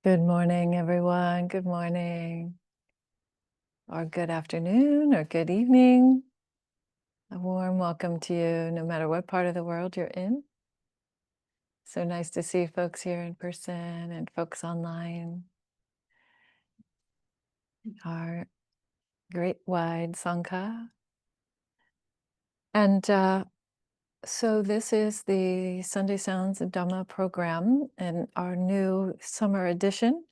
Good morning, everyone. Good morning, or good afternoon, or good evening. A warm welcome to you, no matter what part of the world you're in. So nice to see folks here in person and folks online. Our great wide Sangha. And so this is the Sunday Sounds of Dhamma program and our new summer edition,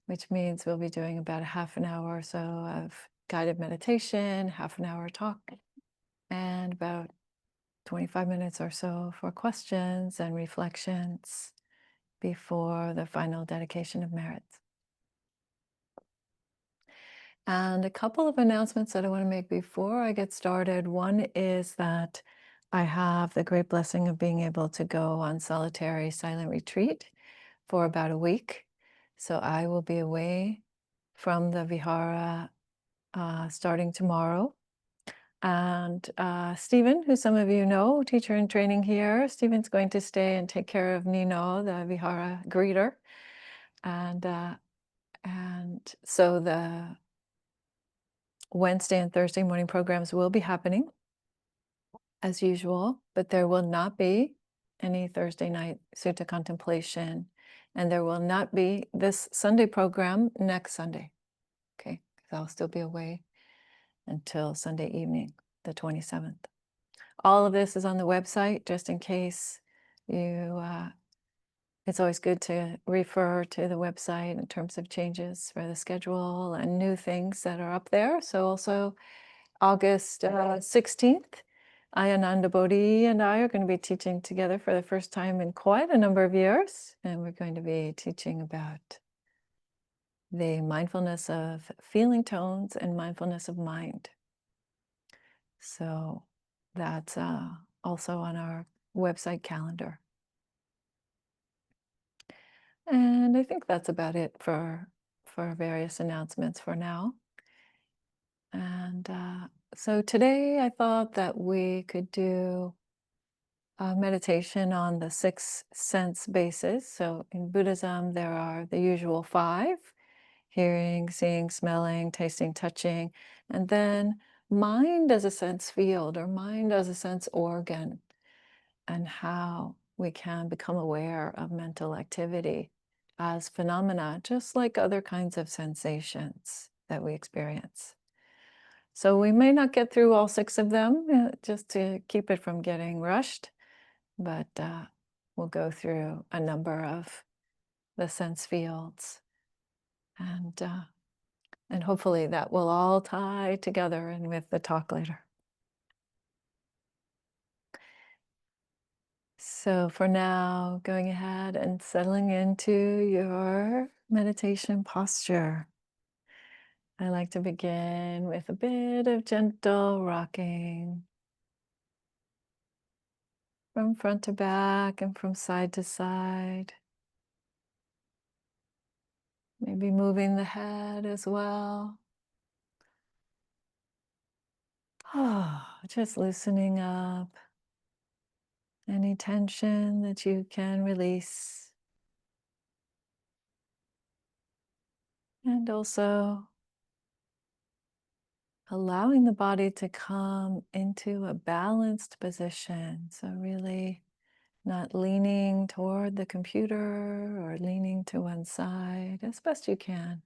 which means we'll be doing about a half an hour or so of guided meditation, half an hour talk, and about 25 minutes or so for questions and reflections before the final dedication of merits. And a couple of announcements that I want to make before I get started. One is that I have the great blessing of being able to go on solitary silent retreat for about a week. So I will be away from the vihara starting tomorrow. And Stephen, who some of you know, teacher in training here, Stephen's going to stay and take care of Nino, the vihara greeter. And so the Wednesday and Thursday morning programs will be happening as usual, but there will not be any Thursday night sutta contemplation. And there will not be this Sunday program next Sunday. Okay, because I'll still be away until Sunday evening, the 27th. All of this is on the website, just in case you, it's always good to refer to the website in terms of changes for the schedule and new things that are up there. So also August 16th, Ayananda Bodhi and I are going to be teaching together for the first time in quite a number of years. And we're going to be teaching about the mindfulness of feeling tones and mindfulness of mind. So that's also on our website calendar. And I think that's about it for various announcements for now. And so today I thought that we could do a meditation on the 6 sense bases. So in Buddhism, there are the usual 5: hearing, seeing, smelling, tasting, touching, and then mind as a sense field or mind as a sense organ, and how we can become aware of mental activity as phenomena, just like other kinds of sensations that we experience. So we may not get through all 6 of them, just to keep it from getting rushed, but we'll go through a number of the sense fields, and hopefully that will all tie together and with the talk later. So for now, going ahead and settling into your meditation posture. I like to begin with a bit of gentle rocking from front to back and from side to side. Maybe moving the head as well. Just loosening up any tension that you can release. And also allowing the body to come into a balanced position. So really not leaning toward the computer or leaning to one side as best you can.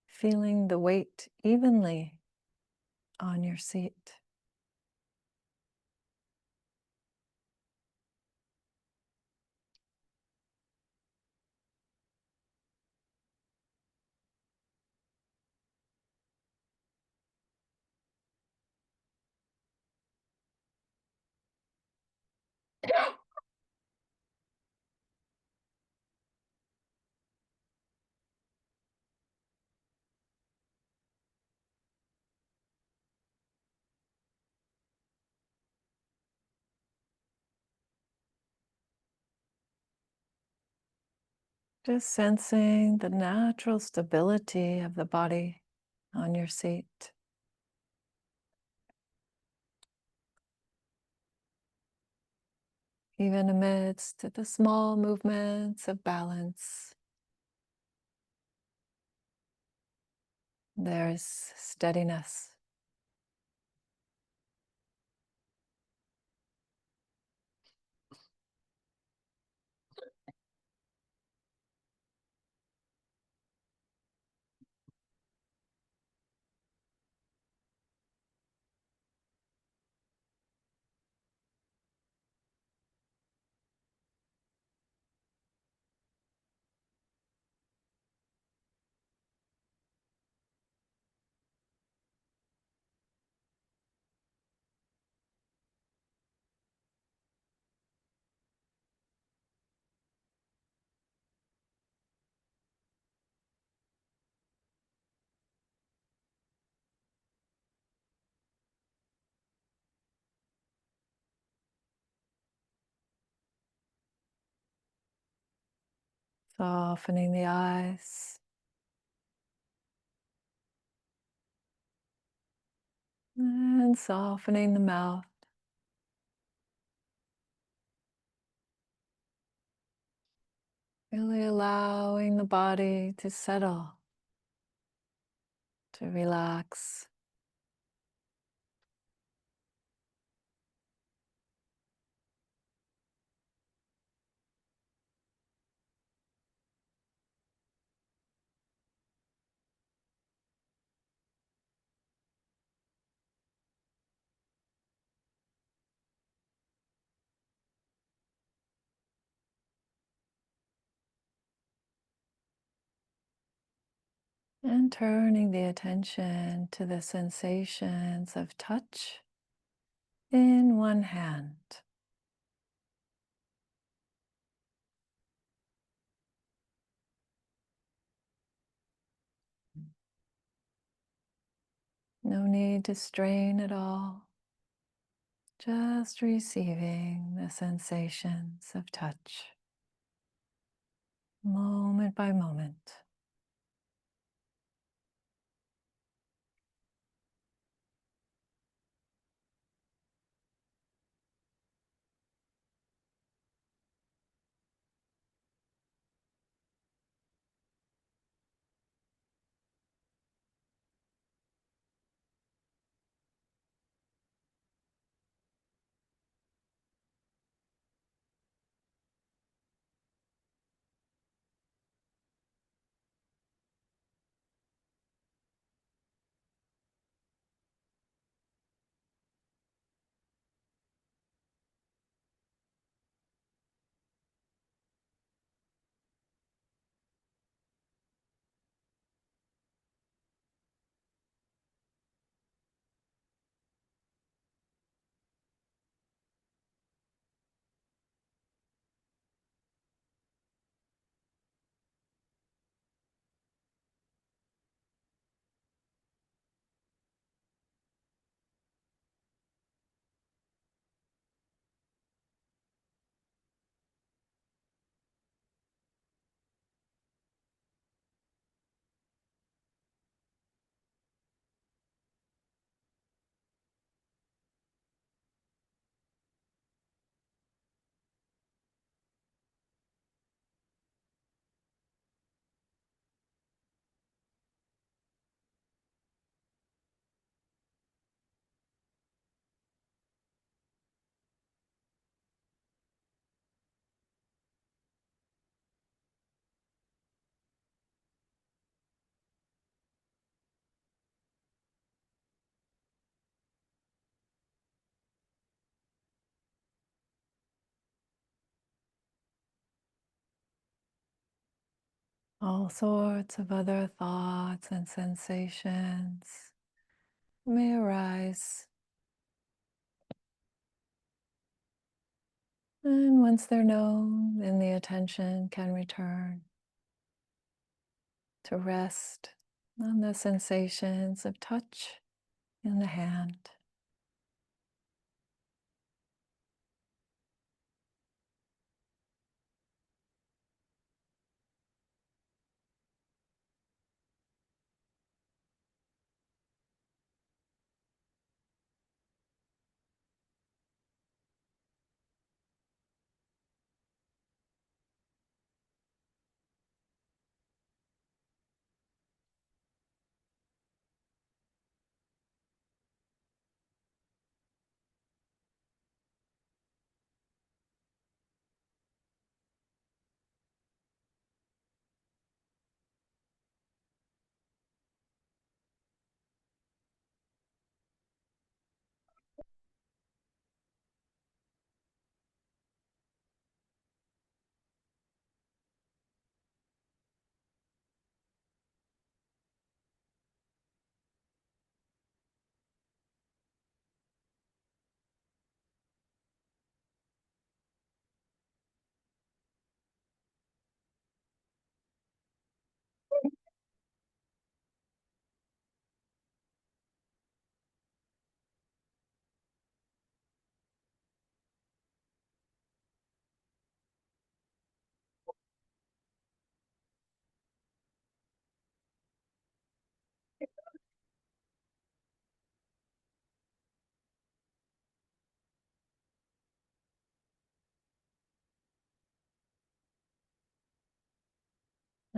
Feeling the weight evenly on your seat. Just sensing the natural stability of the body on your seat. Even amidst the small movements of balance there's steadiness. Softening the eyes. And softening the mouth. Really allowing the body to settle, to relax. And turning the attention to the sensations of touch in one hand. No need to strain at all. Just receiving the sensations of touch, moment by moment. All sorts of other thoughts and sensations may arise. And once they're known, then the attention can return to rest on the sensations of touch in the hand.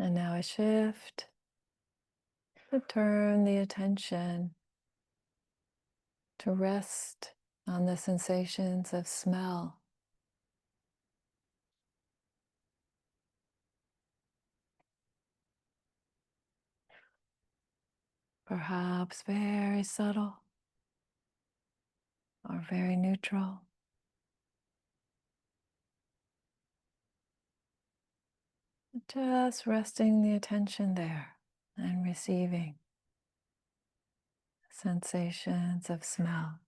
And now a shift to turn the attention to rest on the sensations of smell. Perhaps very subtle or very neutral. Just resting the attention there and receiving sensations of smell.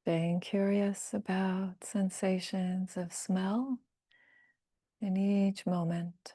Staying curious about sensations of smell in each moment.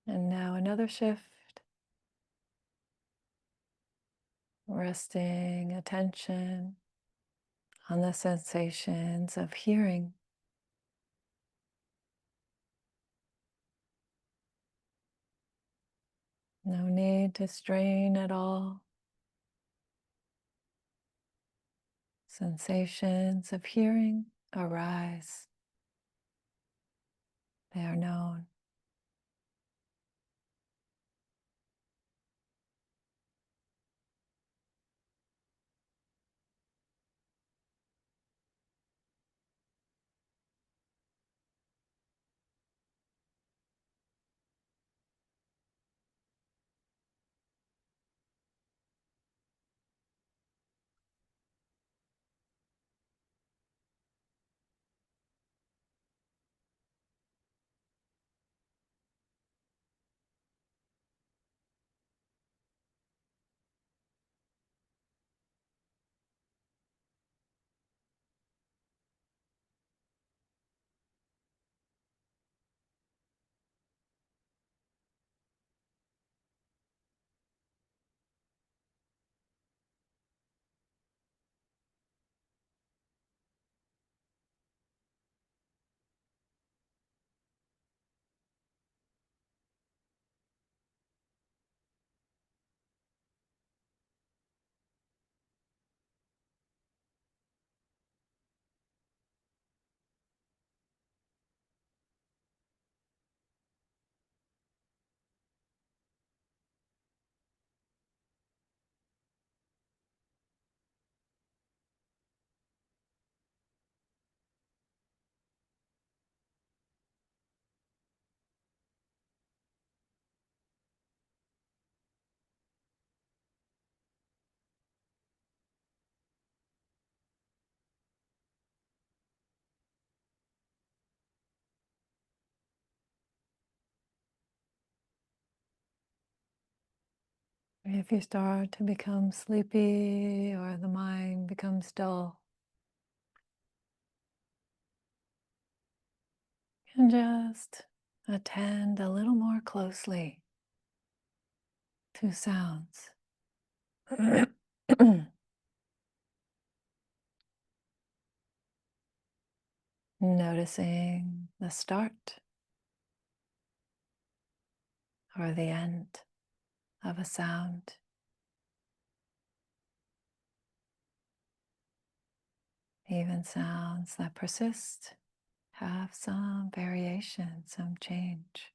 And now another shift, resting attention on the sensations of hearing. No need to strain at all. Sensations of hearing arise. They are known. If you start to become sleepy or the mind becomes dull, you can just attend a little more closely to sounds. Noticing the start or the end of a sound. Even sounds that persist have some variation, some change.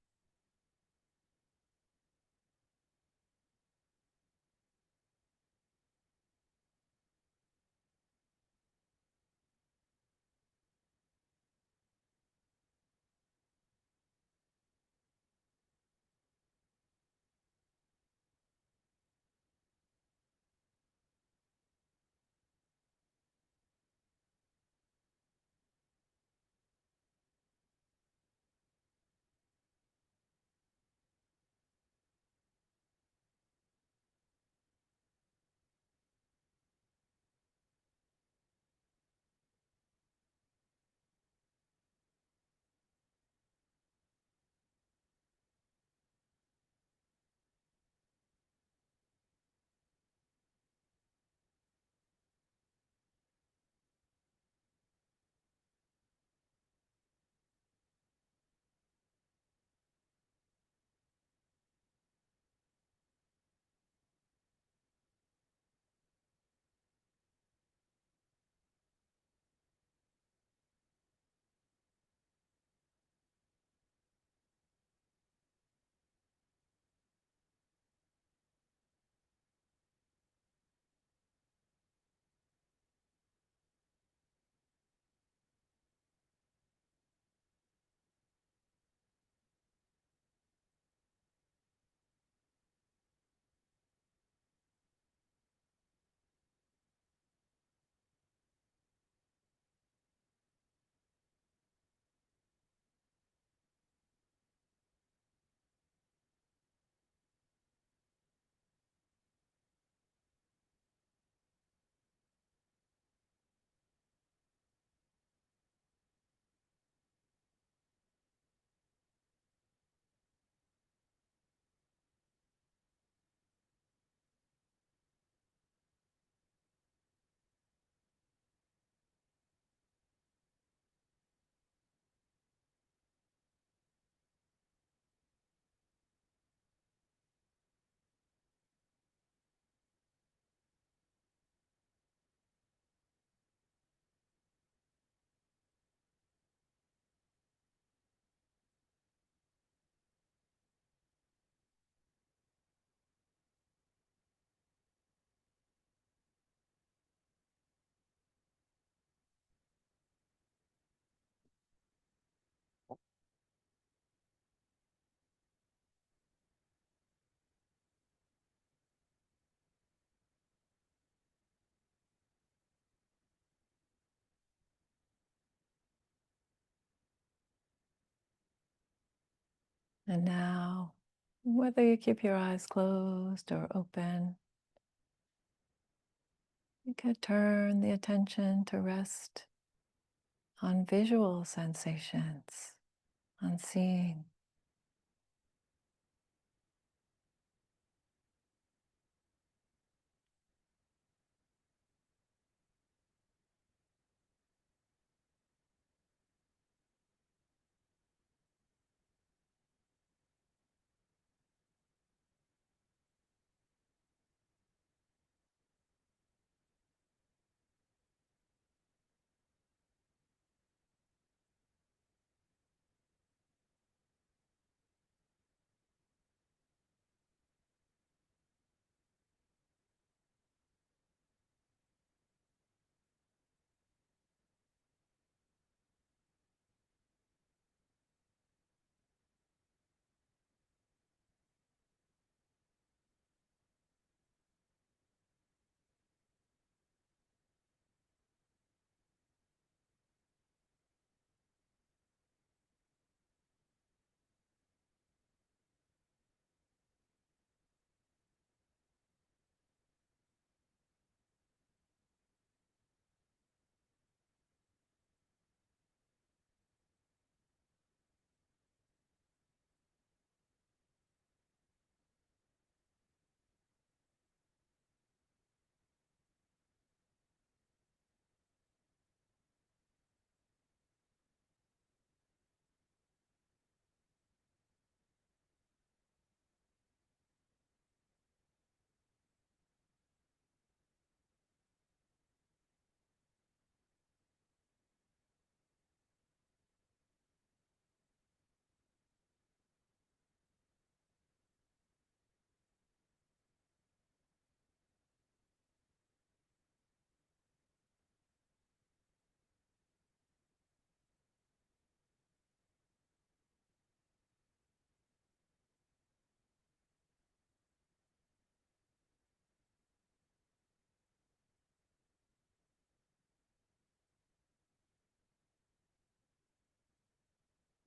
And now, whether you keep your eyes closed or open, you can turn the attention to rest on visual sensations, on seeing.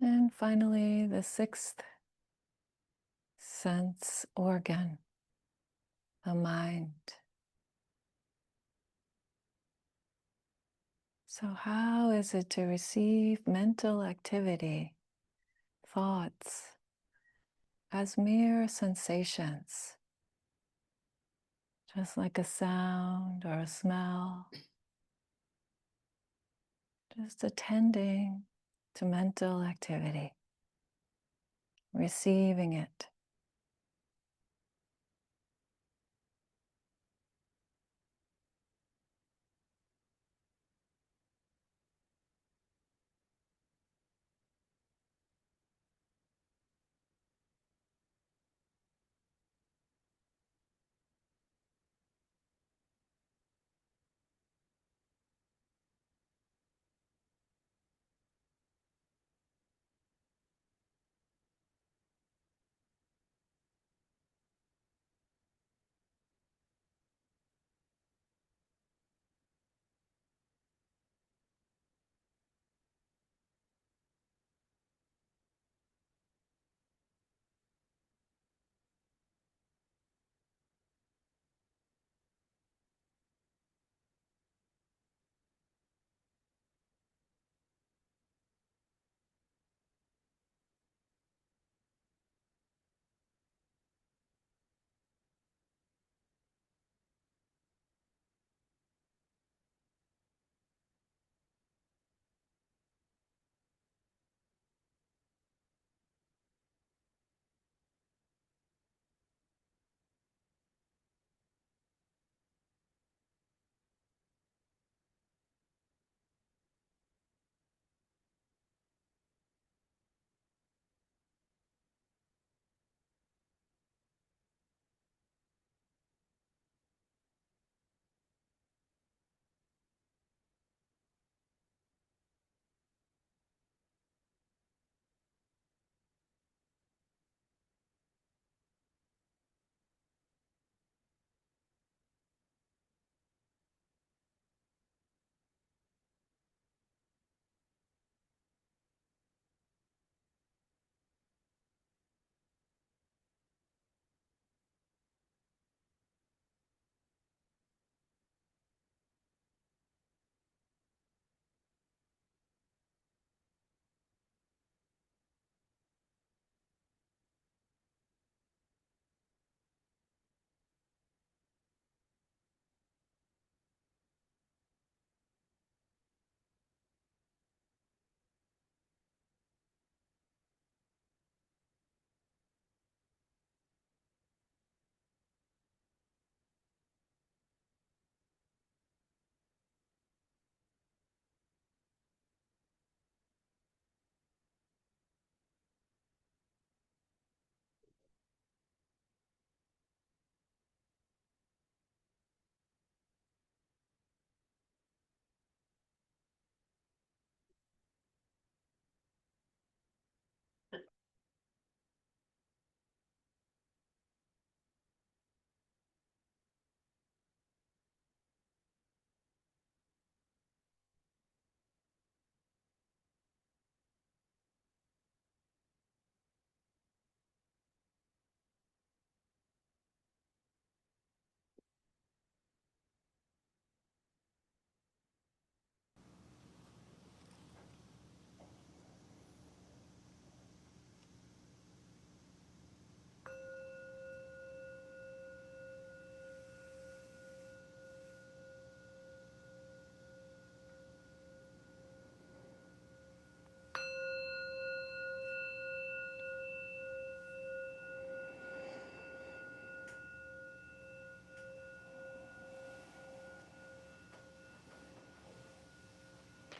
And finally, the sixth sense organ, the mind. So, how is it to receive mental activity, thoughts, as mere sensations, just like a sound or a smell, just attending to mental activity, receiving it?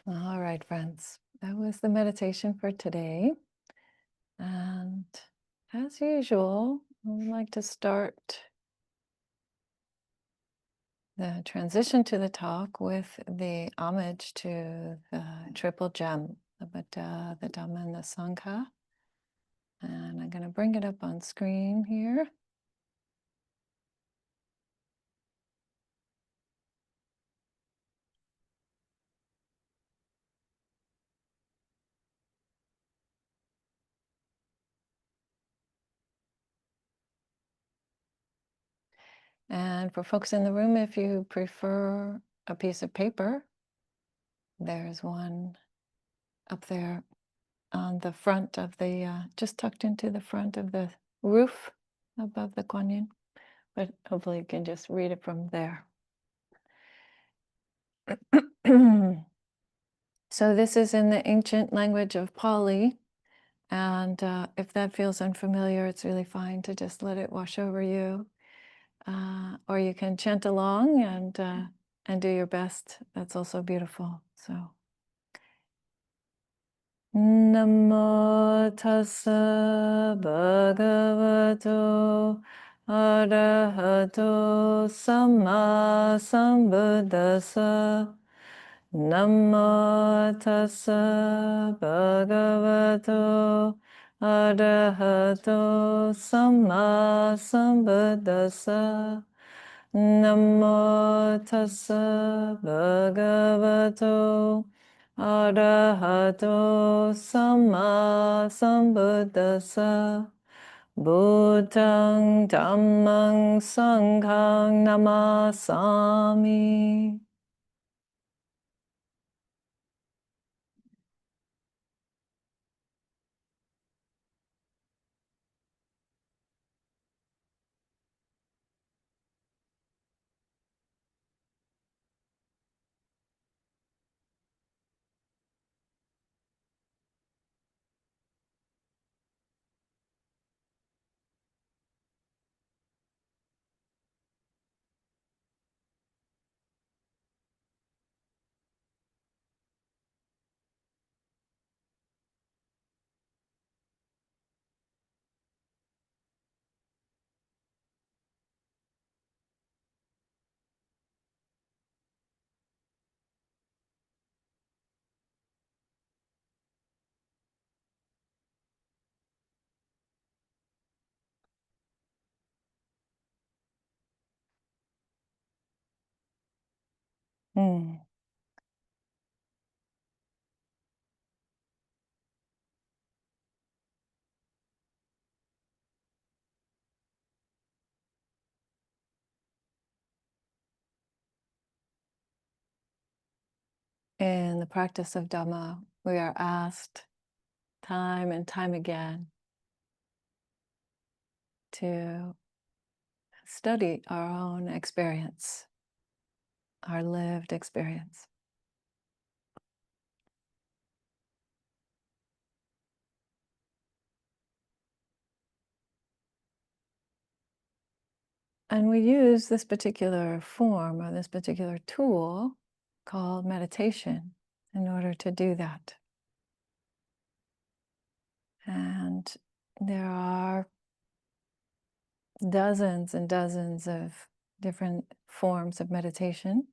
All right, friends, that was the meditation for today. And as usual, I would like to start the transition to the talk with the homage to the triple gem, the Buddha, the Dhamma, and the Sangha. And I'm going to bring it up on screen here. And for folks in the room, if you prefer a piece of paper, there's one up there on the front of the, just tucked into the front of the roof above the Kuan Yin. But hopefully you can just read it from there. So this is in the ancient language of Pali. And if that feels unfamiliar, it's really fine to just let it wash over you. Or you can chant along and do your best. That's also beautiful. So, Namo tassa bhagavato arahato samma sambuddhassa. Namo tassa bhagavato arahato samma sambuddhassa. Namo tassa bhagavato arahato samma sambuddhassa. Buddhang dhammang sanghang namasami. Mm. In the practice of Dhamma, we are asked time and time again to study our own experience, our lived experience. And we use this particular form or this particular tool called meditation in order to do that. And there are dozens and dozens of different forms of meditation.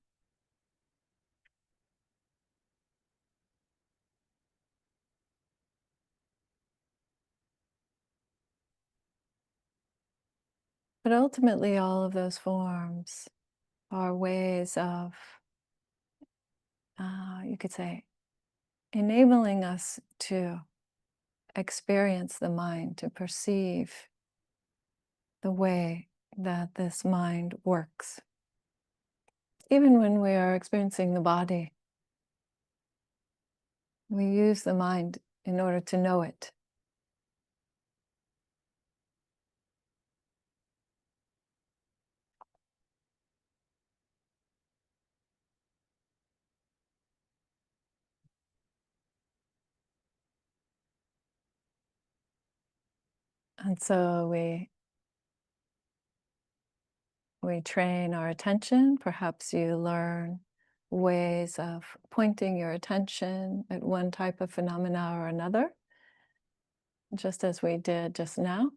But ultimately, all of those forms are ways of, you could say, enabling us to experience the mind, to perceive the way that this mind works. Even when we are experiencing the body, we use the mind in order to know it. And so we train our attention. Perhaps you learn ways of pointing your attention at one type of phenomena or another, just as we did just now.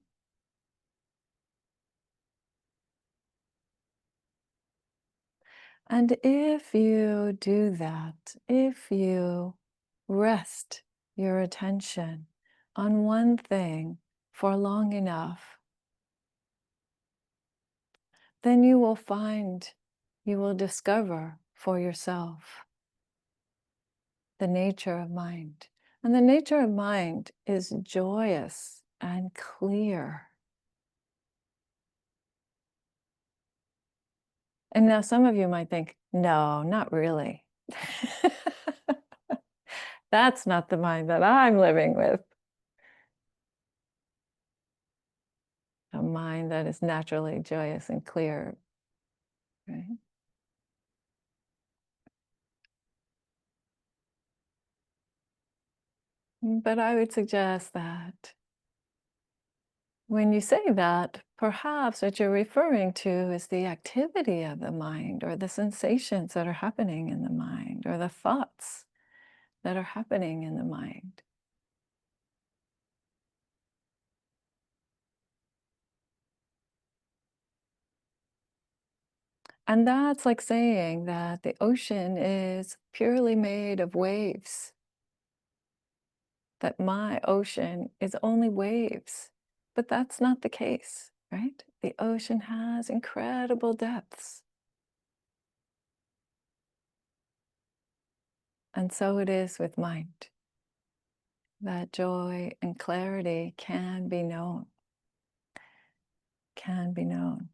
And if you do that, if you rest your attention on one thing for long enough, then you will discover for yourself the nature of mind. And the nature of mind is joyous and clear. And now some of you might think, no, not really. That's not the mind that I'm living with. A mind that is naturally joyous and clear, right? But I would suggest that when you say that, perhaps what you're referring to is the activity of the mind, or the sensations that are happening in the mind, or the thoughts that are happening in the mind. And that's like saying that the ocean is purely made of waves, that my ocean is only waves. But that's not the case, right? The ocean has incredible depths. And so it is with mind. That joy and clarity can be known. Can be known.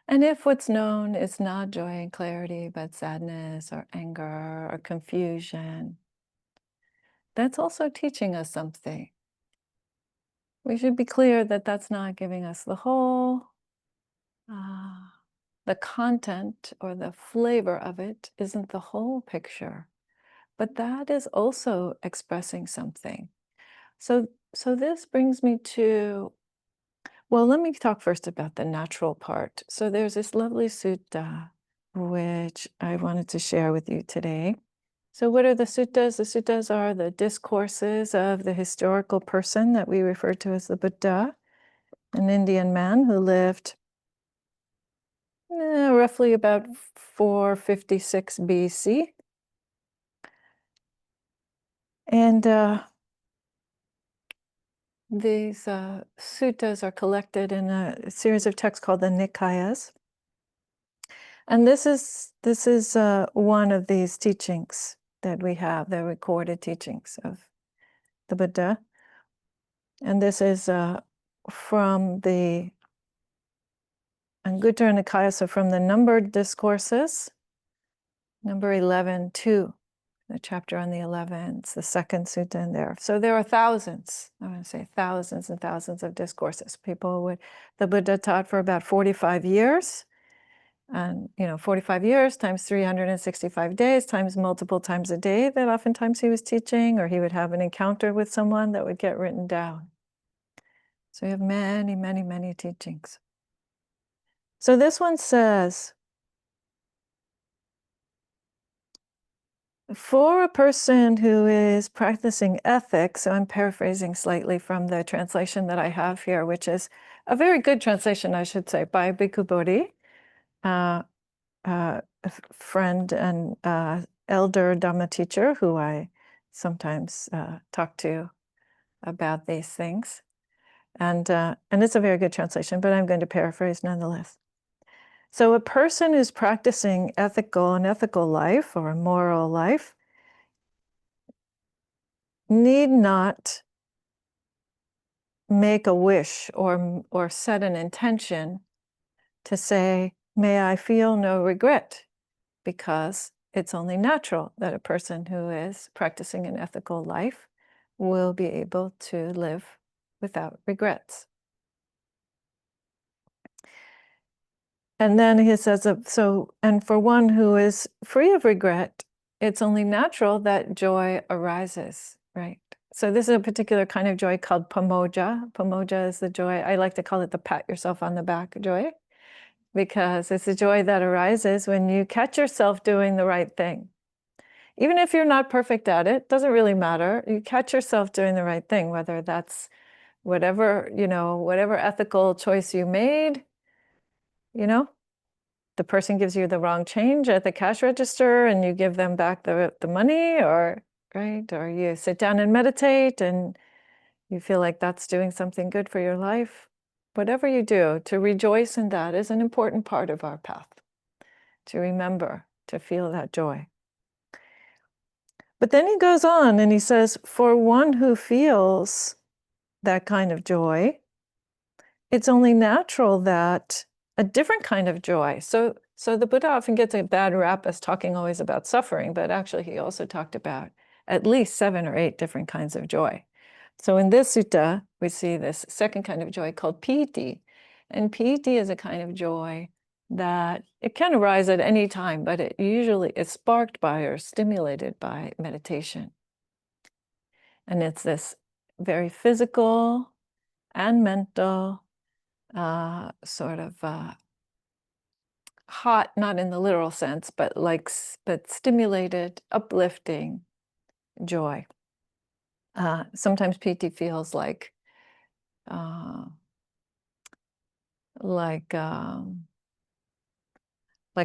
And if what's known is not joy and clarity, but sadness or anger or confusion, that's also teaching us something. We should be clear that that's not giving us the whole, the content or the flavor of it isn't the whole picture, but that is also expressing something. So this brings me to, well, let me talk first about the natural part. So there's this lovely sutta, which I wanted to share with you today. So what are the suttas? The suttas are the discourses of the historical person that we refer to as the Buddha, an Indian man who lived roughly about 456 BC. And these suttas are collected in a series of texts called the Nikayas. And this is one of these teachings that we have, the recorded teachings of the Buddha. And this is from the Anguttara Nikaya, so from the Numbered Discourses, number 11-2, the chapter on the 11, it's the second sutta in there. So there are thousands, I want to say thousands and thousands of discourses. The Buddha taught for about 45 years. And, 45 years times 365 days times multiple times a day that oftentimes he was teaching, or he would have an encounter with someone that would get written down. So you have many, many, many teachings. So this one says, for a person who is practicing ethics, so I'm paraphrasing slightly from the translation that I have here, which is a very good translation, I should say, by Bhikkhu Bodhi, a friend and elder Dhamma teacher who I sometimes talk to about these things. And it's a very good translation, but I'm going to paraphrase nonetheless. So a person who's practicing an ethical life or a moral life need not make a wish or set an intention to say, may I feel no regret, because it's only natural that a person who is practicing an ethical life will be able to live without regrets. And then he says, and for one who is free of regret, it's only natural that joy arises, right? So this is a particular kind of joy called pamoja. Pamoja is the joy, I like to call it the pat yourself on the back joy. because it's a joy that arises when you catch yourself doing the right thing. Even if you're not perfect at it, doesn't really matter. You catch yourself doing the right thing, whether that's whatever, whatever ethical choice you made, the person gives you the wrong change at the cash register and you give them back the money, or right, or you sit down and meditate and you feel like that's doing something good for your life. Whatever you do, to rejoice in that is an important part of our path, to remember to feel that joy. But then he goes on and he says, for one who feels that kind of joy, it's only natural that a different kind of joy. So the Buddha often gets a bad rap as talking always about suffering, but actually he also talked about at least 7 or 8 different kinds of joy. So in this sutta, we see this second kind of joy called piti. And piti is a kind of joy that it can arise at any time, but it usually is sparked by or stimulated by meditation. And it's this very physical and mental, sort of hot, not in the literal sense, but stimulated, uplifting joy. Sometimes piti feels like a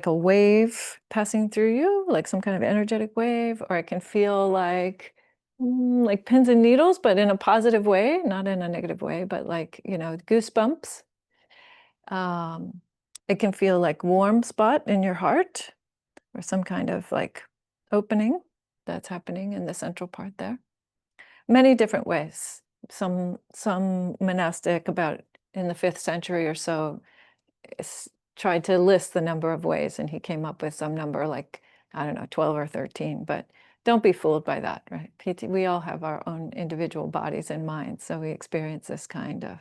wave passing through you, like some kind of energetic wave, or it can feel like pins and needles, but in a positive way, not in a negative way, but like, goosebumps. It can feel like warm spot in your heart, or some kind of like opening that's happening in the central part there. Many different ways. Some monastic about in the 5th century or so tried to list the number of ways, and he came up with some number like, I don't know, 12 or 13, but don't be fooled by that, right? We all have our own individual bodies and minds, so we experience this kind of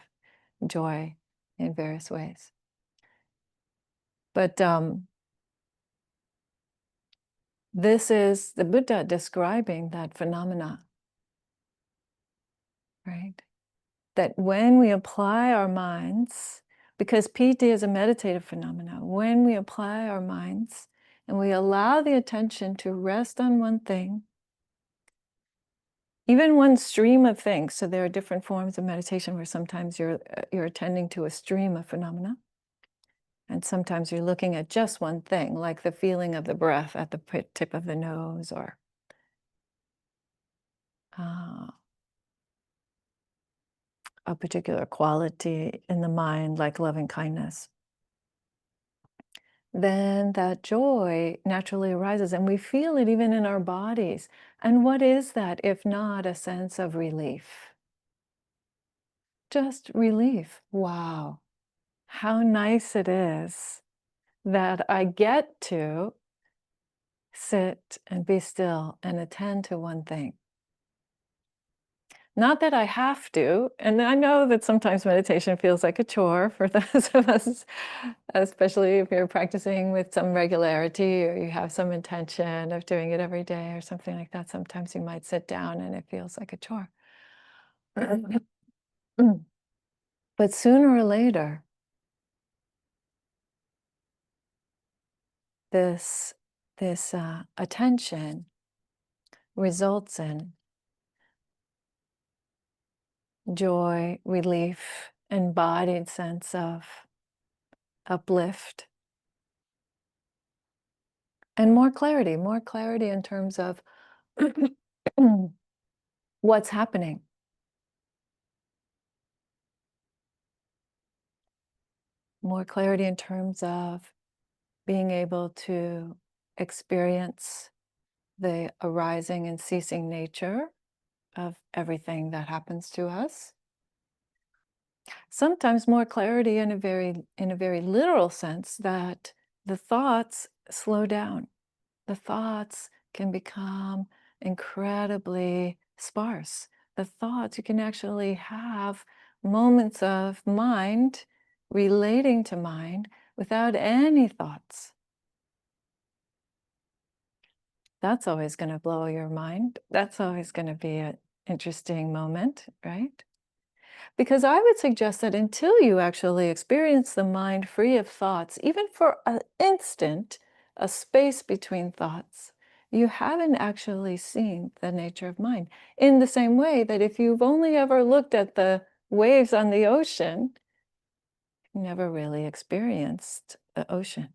joy in various ways. But this is the Buddha describing that phenomena, right? That when we apply our minds, because piti is a meditative phenomena, when we apply our minds and we allow the attention to rest on one thing, even one stream of things. So there are different forms of meditation where sometimes you're attending to a stream of phenomena, and sometimes you're looking at just one thing, like the feeling of the breath at the tip of the nose, or a particular quality in the mind, like loving kindness. Then that joy naturally arises, and we feel it even in our bodies. And what is that if not a sense of relief? Just relief. Wow, how nice it is that I get to sit and be still and attend to one thing. Not that I have to, and I know that sometimes meditation feels like a chore for those of us, especially if you're practicing with some regularity or you have some intention of doing it every day or something like that. Sometimes you might sit down and it feels like a chore. But sooner or later, this attention results in joy, relief, embodied sense of uplift, and more clarity in terms of what's happening. More clarity in terms of being able to experience the arising and ceasing nature of everything that happens to us. Sometimes more clarity in a very literal sense, that the thoughts slow down. The thoughts can become incredibly sparse. The thoughts, you can actually have moments of mind relating to mind without any thoughts. That's always going to blow your mind. That's always going to be an interesting moment, right? Because I would suggest that until you actually experience the mind free of thoughts, even for an instant, a space between thoughts, you haven't actually seen the nature of mind. In the same way that if you've only ever looked at the waves on the ocean, you've never really experienced the ocean.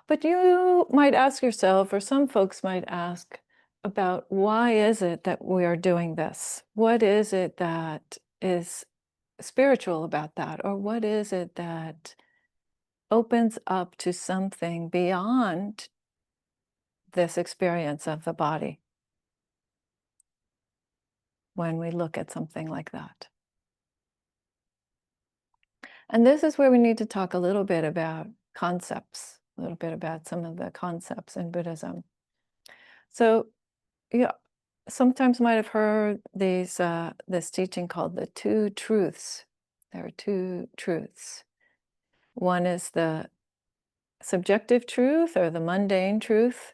But you might ask yourself, or some folks might ask, about why is it that we are doing this? What is it that is spiritual about that? Or what is it that opens up to something beyond this experience of the body when we look at something like that? And this is where we need to talk a little bit about concepts, a little bit about some of the concepts in Buddhism. So, yeah, sometimes might have heard this teaching called the two truths. There are two truths. One is the subjective truth or the mundane truth,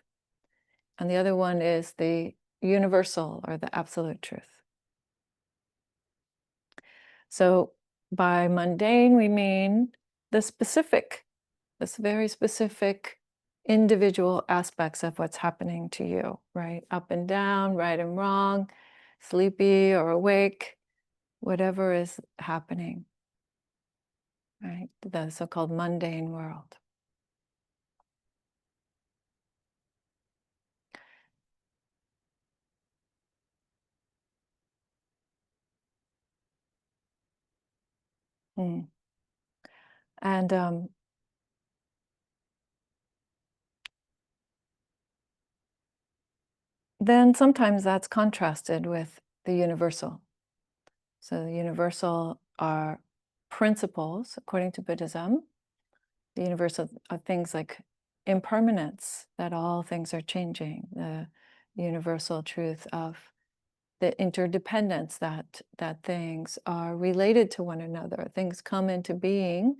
and the other one is the universal or the absolute truth. So by mundane, we mean the specific, this very specific individual aspects of what's happening to you, right? Up and down, right and wrong, sleepy or awake, whatever is happening, right? The so-called mundane world. Mm. And then sometimes that's contrasted with the universal. So the universal are principles, according to Buddhism. The universal are things like impermanence, that all things are changing, the universal truth of the interdependence, that things are related to one another. Things come into being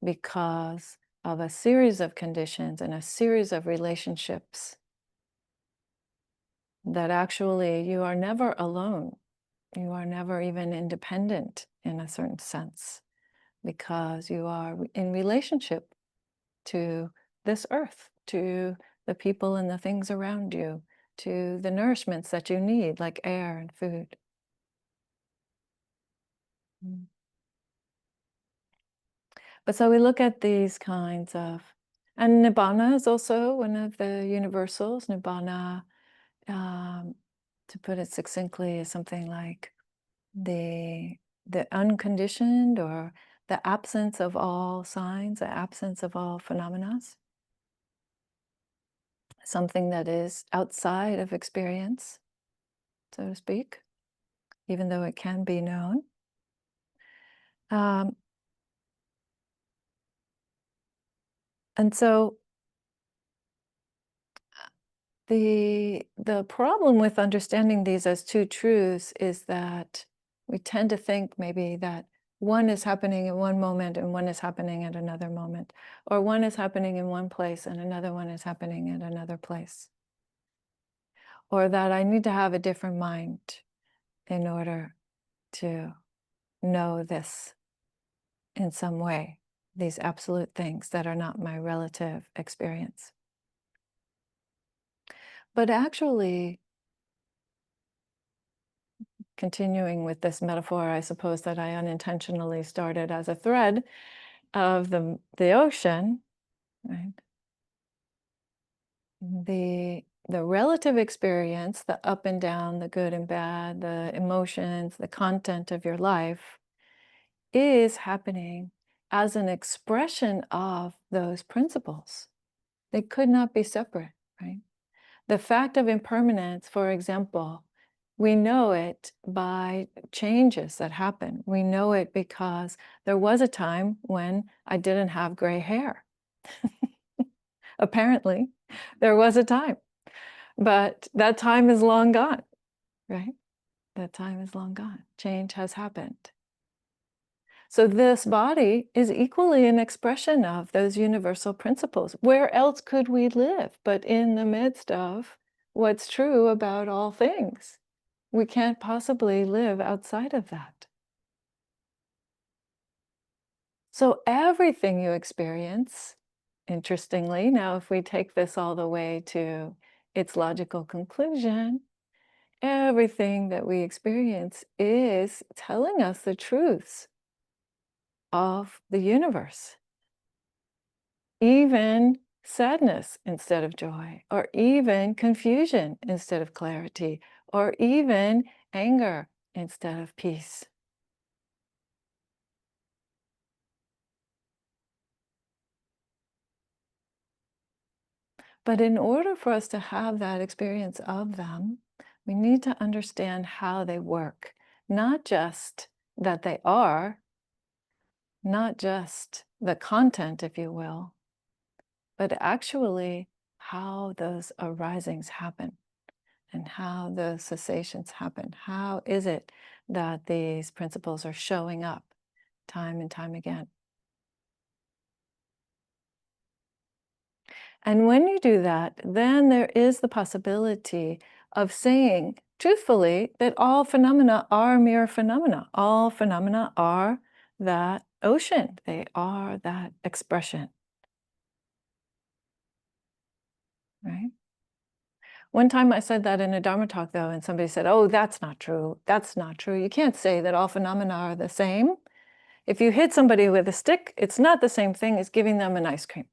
because of a series of conditions and a series of relationships, that actually you are never alone. You are never even independent in a certain sense, because you are in relationship to this earth, to the people and the things around you, to the nourishments that you need, like air and food. Mm. But so we look at these kinds of, and Nibbana is also one of the universals. Nibbana, to put it succinctly, is something like the unconditioned, or the absence of all signs, the absence of all phenomena, something that is outside of experience, so to speak, even though it can be known. Um, and so the problem with understanding these as two truths is that we tend to think maybe that one is happening in one moment and one is happening at another moment, or one is happening in one place and another one is happening at another place, or that I need to have a different mind in order to know this in some way, these absolute things that are not my relative experience. But actually, continuing with this metaphor, I suppose, that I unintentionally started as a thread of the ocean, right? The relative experience, the up and down, the good and bad, the emotions, the content of your life is happening as an expression of those principles. They could not be separate, right? The fact of impermanence, for example, we know it by changes that happen. We know it because there was a time when I didn't have gray hair. Apparently, there was a time, but that time is long gone, right? That time is long gone. Change has happened. So this body is equally an expression of those universal principles. Where else could we live but in the midst of what's true about all things. We can't possibly live outside of that. So everything you experience, interestingly, now if we take this all the way to its logical conclusion, everything that we experience is telling us the truths of the universe. Even sadness instead of joy, or even confusion instead of clarity, or even anger instead of peace. But in order for us to have that experience of them, we need to understand how they work, not just that they are, not just the content, if you will, but actually how those arisings happen and how the cessations happen. How is it that these principles are showing up time and time again? And when you do that, then there is the possibility of saying truthfully that all phenomena are mere phenomena. All phenomena are that ocean, they are that expression. Right? One time I said that in a Dharma talk, though, and somebody said, "Oh, that's not true. That's not true. You can't say that all phenomena are the same. If you hit somebody with a stick, it's not the same thing as giving them an ice cream."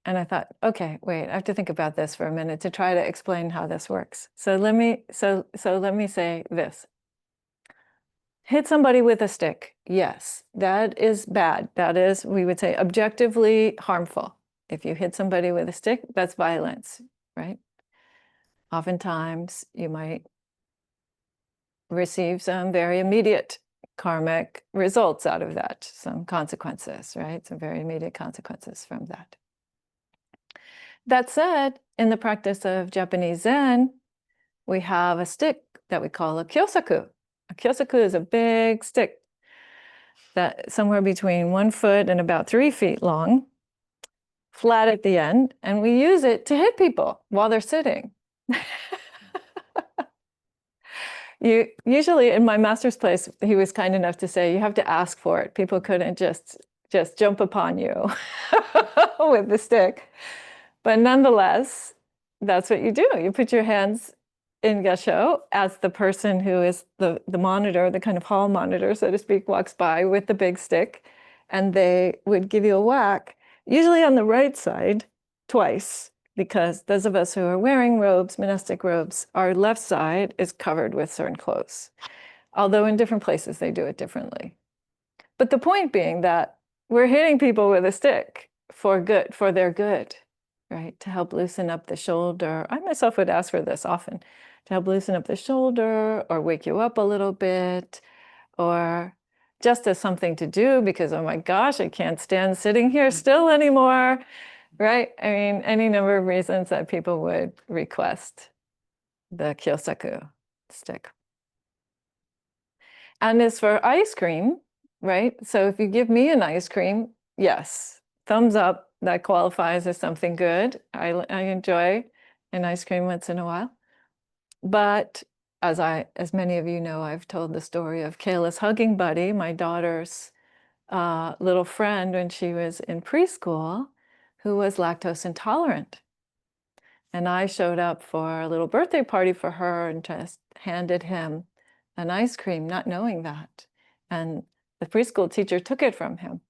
And I thought, okay, wait, I have to think about this for a minute to try to explain how this works. So let me say this. Hit somebody with a stick. Yes, that is bad. That is, we would say, objectively harmful. If you hit somebody with a stick, that's violence, right? Oftentimes, you might receive some very immediate karmic results out of that, some consequences, right? Some very immediate consequences from that. That said, in the practice of Japanese Zen, we have a stick that we call a kyosaku. A kyosaku is a big stick that somewhere between 1 foot and about 3 feet long, flat at the end, and we use it to hit people while they're sitting. Usually in my master's place, he was kind enough to say, you have to ask for it. People couldn't just jump upon you with the stick. But nonetheless, that's what you do. You put your hands in Gesho as the person who is the monitor, the kind of hall monitor, so to speak, walks by with the big stick, and they would give you a whack, usually on the right side, twice, because those of us who are wearing robes, monastic robes, our left side is covered with certain clothes. Although in different places they do it differently. But the point being that we're hitting people with a stick for good, for their good, right? To help loosen up the shoulder. I myself would ask for this often, to help loosen up the shoulder or wake you up a little bit, or just as something to do because, oh my gosh, I can't stand sitting here still anymore, right? I mean, any number of reasons that people would request the kyosaku stick. And as for ice cream, right? So if you give me an ice cream, yes, thumbs up, that qualifies as something good. I enjoy an ice cream once in a while. But as many of you know, I've told the story of Kayla's hugging buddy, my daughter's little friend when she was in preschool, who was lactose intolerant. And I showed up for a little birthday party for her and just handed him an ice cream, not knowing that. And the preschool teacher took it from him,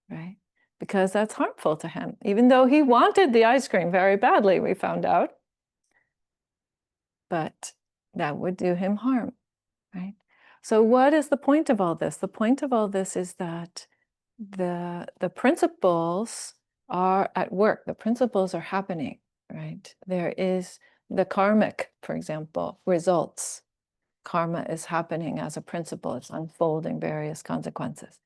right? Because that's harmful to him, even though he wanted the ice cream very badly, we found out. But that would do him harm, right? So what is the point of all this? The point of all this is that the principles are at work. The principles are happening, right? There is the karmic, for example, results. Karma is happening as a principle. It's unfolding various consequences.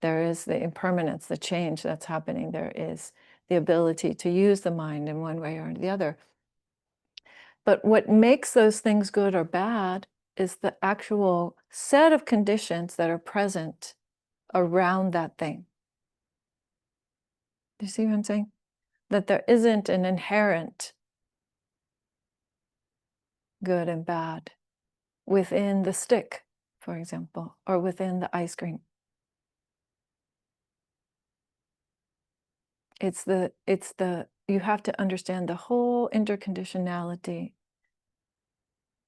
There is the impermanence, the change that's happening. There is the ability to use the mind in one way or the other. But what makes those things good or bad is the actual set of conditions that are present around that thing. Do you see what I'm saying? that there isn't an inherent good and bad within the stick, for example, or within the ice cream. You have to understand the whole interconditionality,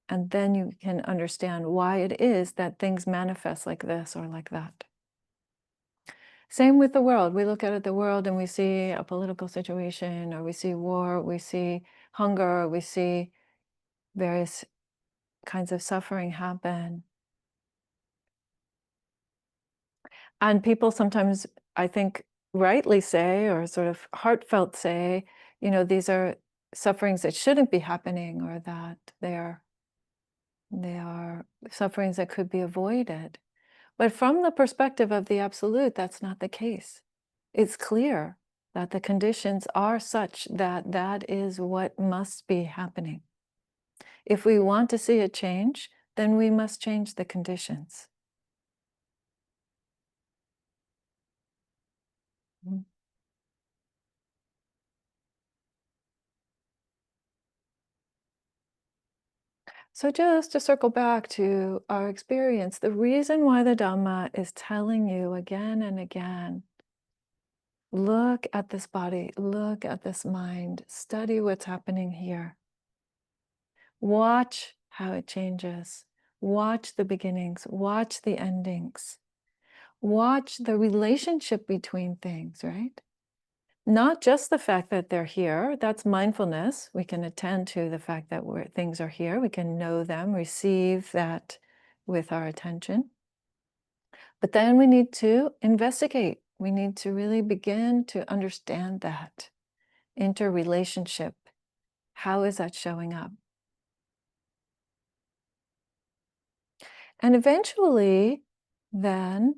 and then you can understand why it is that things manifest like this or like that. Same with the world. We look at the world and we see a political situation, or we see war, we see hunger, we see various kinds of suffering happen. And people sometimes, I think, rightly say, or sort of heartfelt say, these are sufferings that shouldn't be happening, or that they are sufferings that could be avoided. But from the perspective of the Absolute, that's not the case. It's clear that the conditions are such that that is what must be happening. If we want to see a change, then we must change the conditions. So just to circle back to our experience, the reason why the Dhamma is telling you again and again, look at this body, look at this mind, study what's happening here. Watch how it changes. Watch the beginnings, watch the endings. Watch the relationship between things, right? Not just the fact that they're here, that's mindfulness. We can attend to the fact that things are here. We can know them, receive that with our attention. But then we need to investigate. We need to really begin to understand that interrelationship. How is that showing up? And eventually, then,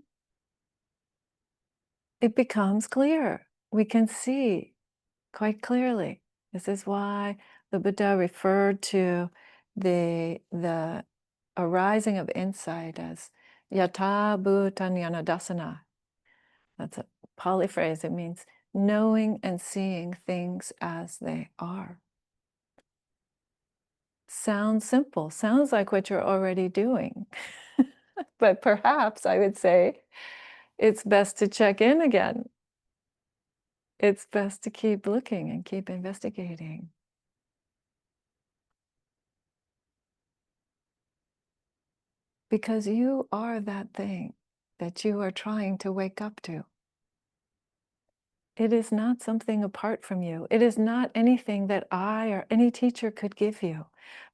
it becomes clear. We can see quite clearly. This is why the Buddha referred to the arising of insight as yata bhutanyana dasana. That's a Pali phrase. It means knowing and seeing things as they are. Sounds simple. Sounds like what you're already doing. But perhaps I would say it's best to check in again. It's best to keep looking and keep investigating. Because you are that thing that you are trying to wake up to. It is not something apart from you. It is not anything that I or any teacher could give you.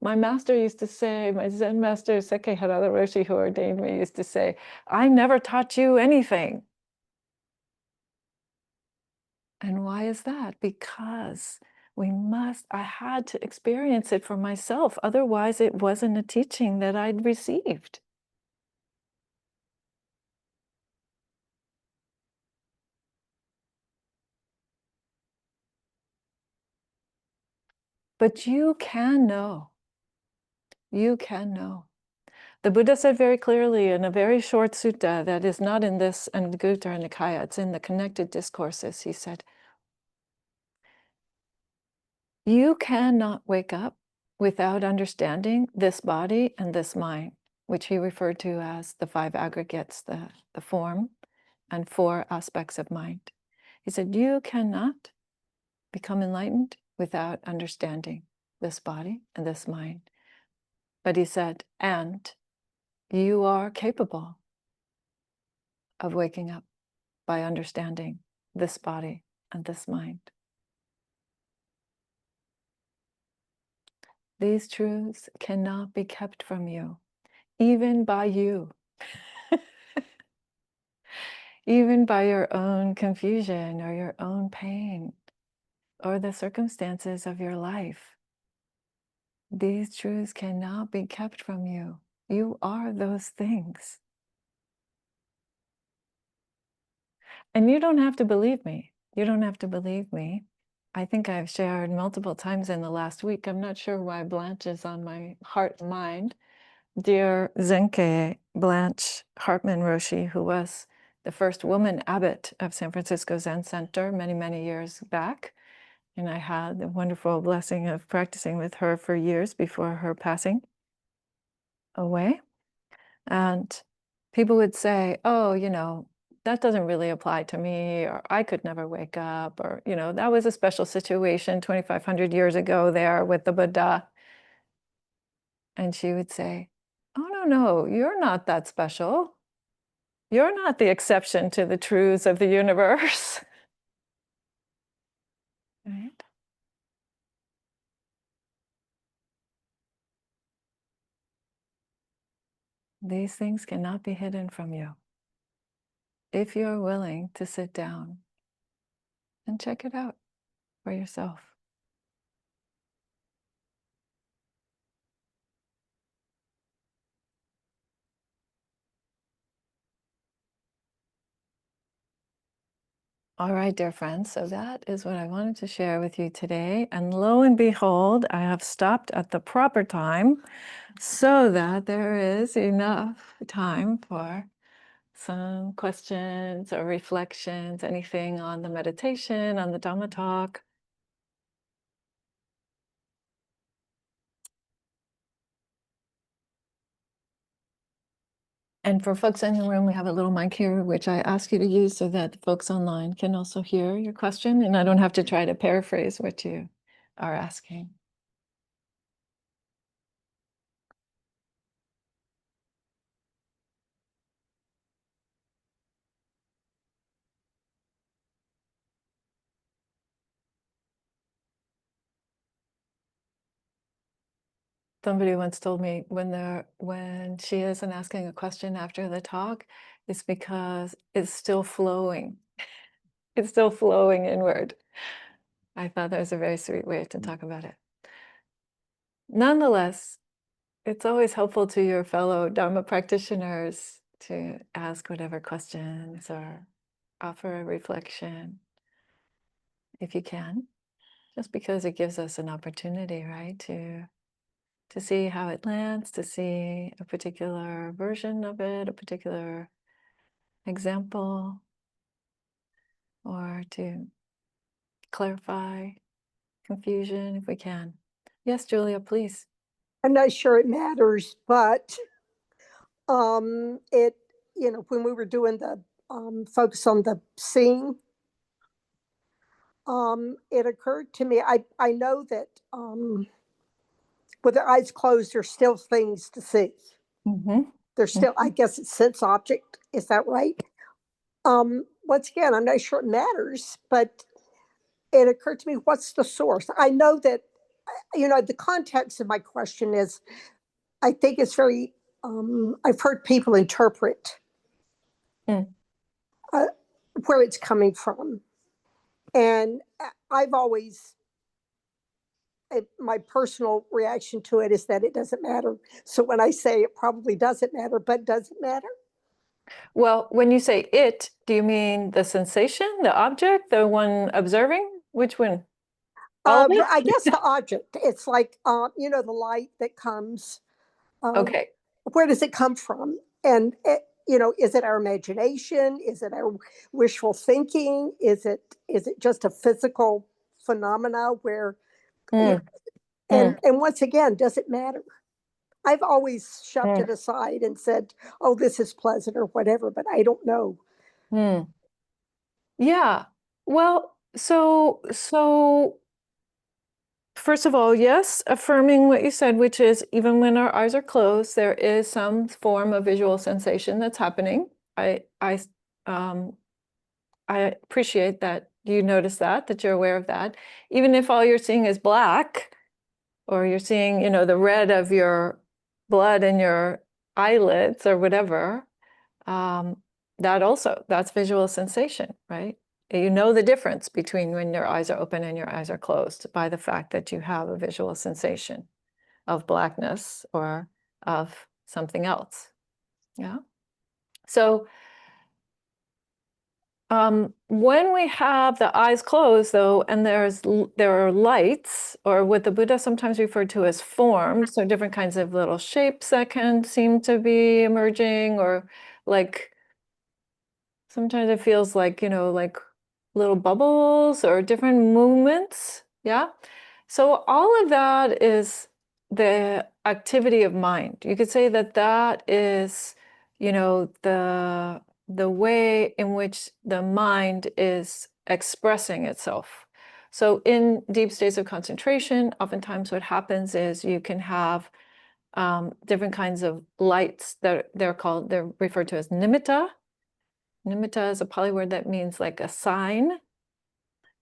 My master used to say, my Zen master, Sekkei Harada Roshi, who ordained me, used to say, I never taught you anything. And why is that? Because I had to experience it for myself. Otherwise, it wasn't a teaching that I'd received. But you can know. You can know. The Buddha said very clearly in a very short sutta that is not in this Anguttara Nikaya, it's in the Connected Discourses. He said, you cannot wake up without understanding this body and this mind, which he referred to as the five aggregates, the form and four aspects of mind. He said, you cannot become enlightened without understanding this body and this mind. But he said, and you are capable of waking up by understanding this body and this mind. These truths cannot be kept from you, even by you, even by your own confusion or your own pain or the circumstances of your life. These truths cannot be kept from you. You are those things. And you don't have to believe me. You don't have to believe me. I think I've shared multiple times in the last week. I'm not sure why Blanche is on my heart and mind. Dear Zenke Blanche Hartman Roshi, who was the first woman abbot of San Francisco Zen Center many, many years back, And I had the wonderful blessing of practicing with her for years before her passing away. And people would say, oh, that doesn't really apply to me, or I could never wake up, or, that was a special situation 2,500 years ago there with the Buddha. And she would say, oh, no, you're not that special. You're not the exception to the truths of the universe. Right? These things cannot be hidden from you if you're willing to sit down and check it out for yourself. All right, dear friends, so that is what I wanted to share with you today. And lo and behold, I have stopped at the proper time so that there is enough time for some questions or reflections, anything on the meditation, on the Dhamma talk. And for folks in the room, we have a little mic here, which I ask you to use so that the folks online can also hear your question, and I don't have to try to paraphrase what you are asking. Somebody once told me when she isn't asking a question after the talk, it's because it's still flowing. It's still flowing inward. I thought that was a very sweet way to talk about it. Nonetheless, it's always helpful to your fellow Dharma practitioners to ask whatever questions or offer a reflection if you can, just because it gives us an opportunity, right, to see how it lands, to see a particular version of it, a particular example, or to clarify confusion if we can. Yes, Julia, please. I'm not sure it matters, but it, when we were doing the focus on the seeing, it occurred to me, I know that with their eyes closed, there's still things to see. Mm-hmm. There's still, I guess it's sense object. Is that right? Once again, I'm not sure it matters, but it occurred to me, what's the source? I know that, the context of my question is, I think it's very, I've heard people interpret where it's coming from. And I've always, my personal reaction to it is that it doesn't matter. So when I say it probably doesn't matter, but does it matter? Well, when you say it, do you mean the sensation, the object, the one observing? Which one? All of it? I guess the object. It's like, the light that comes. Okay. Where does it come from? And, is it our imagination? Is it our wishful thinking? Is it just a physical phenomena where, and once again, does it matter? I've always shoved it aside and said, oh, this is pleasant or whatever, but I don't know. Yeah. Well, so first of all, yes, affirming what you said, which is even when our eyes are closed, there is some form of visual sensation that's happening. I appreciate that you notice that you're aware of that. Even if all you're seeing is black, or you're seeing, the red of your blood in your eyelids or whatever, that's visual sensation, right? You know the difference between when your eyes are open and your eyes are closed by the fact that you have a visual sensation of blackness or of something else. Yeah. So when we have the eyes closed, though, and there are lights, or what the Buddha sometimes referred to as forms, so different kinds of little shapes that can seem to be emerging, or like sometimes it feels like, like little bubbles or different movements. Yeah. So all of that is the activity of mind. You could say that that is, the way in which the mind is expressing itself. So in deep states of concentration, oftentimes what happens is you can have different kinds of lights that they're referred to as nimitta. Nimitta is a Pali word that means like a sign.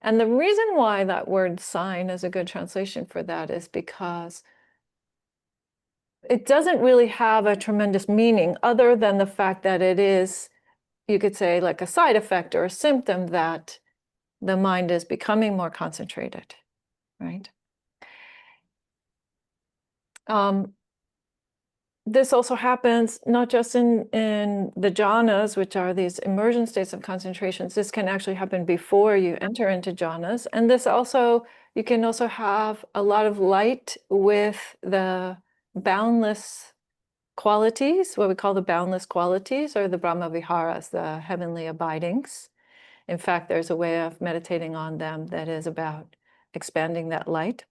And the reason why that word sign is a good translation for that is because it doesn't really have a tremendous meaning other than the fact that it is, you could say, like a side effect or a symptom that the mind is becoming more concentrated, right? This also happens not just in the jhanas, which are these immersion states of concentrations. This can actually happen before you enter into jhanas. And this also, you can also have a lot of light with the boundless qualities, what we call the boundless qualities, or the Brahma viharas, the heavenly abidings. In fact, there's a way of meditating on them that is about expanding that light.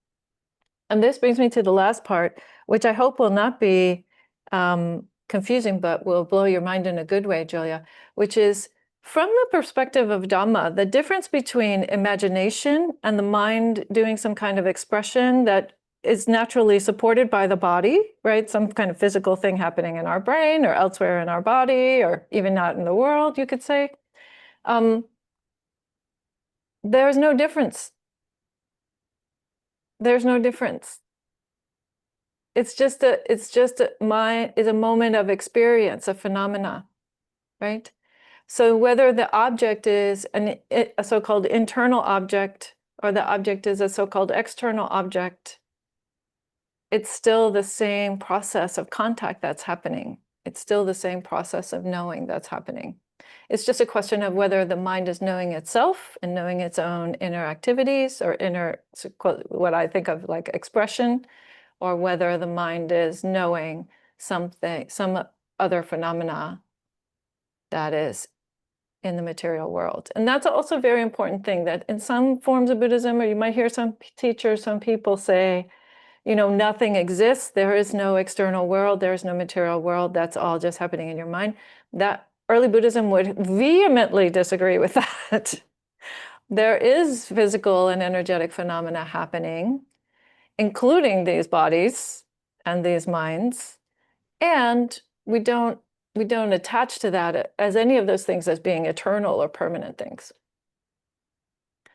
And this brings me to the last part, which I hope will not be confusing, but will blow your mind in a good way, Julia, which is from the perspective of Dhamma, the difference between imagination and the mind doing some kind of expression that is naturally supported by the body, right? Some kind of physical thing happening in our brain or elsewhere in our body, or even not in the world, you could say. There's no difference. There's no difference. It's just a moment of experience, a phenomena, right? So whether the object is a so-called internal object or the object is a so-called external object, it's still the same process of contact that's happening. It's still the same process of knowing that's happening. It's just a question of whether the mind is knowing itself and knowing its own inner activities or inner, what I think of like expression, or whether the mind is knowing something, some other phenomena that is in the material world. And that's also a very important thing, that in some forms of Buddhism, or you might hear some teachers, some people say, nothing exists. There is no external world. There is no material world. That's all just happening in your mind. That early Buddhism would vehemently disagree with that. There is physical and energetic phenomena happening, including these bodies and these minds. And we don't attach to that as any of those things as being eternal or permanent things.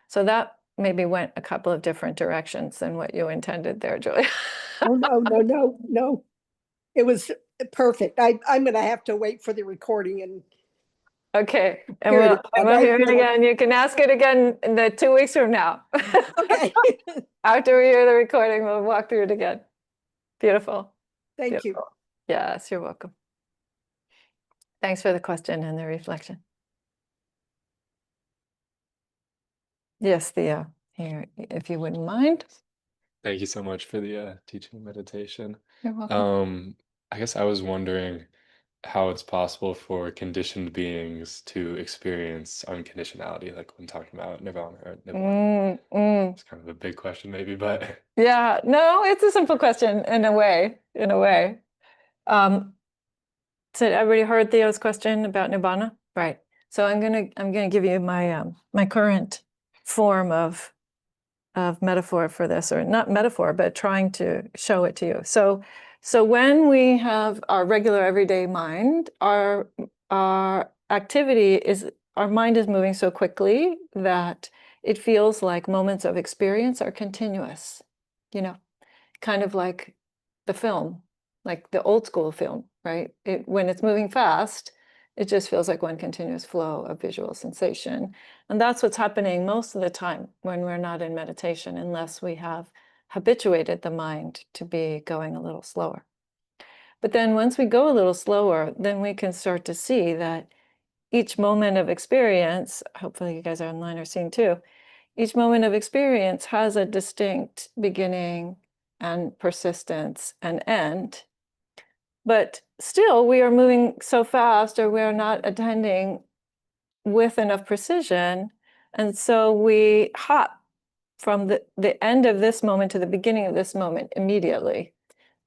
So that maybe went a couple of different directions than what you intended there, Julia. Oh, no. It was perfect. I'm going to have to wait for the recording and Okay, and we'll hear it again. You can ask it again in the 2 weeks from now. Okay. After we hear the recording, we'll walk through it again. Beautiful. Thank you. Yes, you're welcome. Thanks for the question and the reflection. Yes, Thea, here, if you wouldn't mind. Thank you so much for the teaching meditation. You're welcome. I guess I was wondering how it's possible for conditioned beings to experience unconditionality, like when talking about nirvana or nibbana. It's kind of a big question maybe, but yeah, no, it's a simple question in a way. So everybody heard Theo's question about nibbana? Right. So I'm gonna give you my my current form of metaphor for this, or not metaphor, but trying to show it to you. So when we have our regular everyday mind, our activity is, our mind is moving so quickly that it feels like moments of experience are continuous, kind of like the film, like the old school film, right? When it's moving fast, it just feels like one continuous flow of visual sensation. And that's what's happening most of the time when we're not in meditation, unless we have habituated the mind to be going a little slower. But then once we go a little slower, then we can start to see that each moment of experience, hopefully you guys are online or seeing too, each moment of experience has a distinct beginning and persistence and end. But still, we are moving so fast, or we are not attending with enough precision And so we hop from the end of this moment to the beginning of this moment immediately.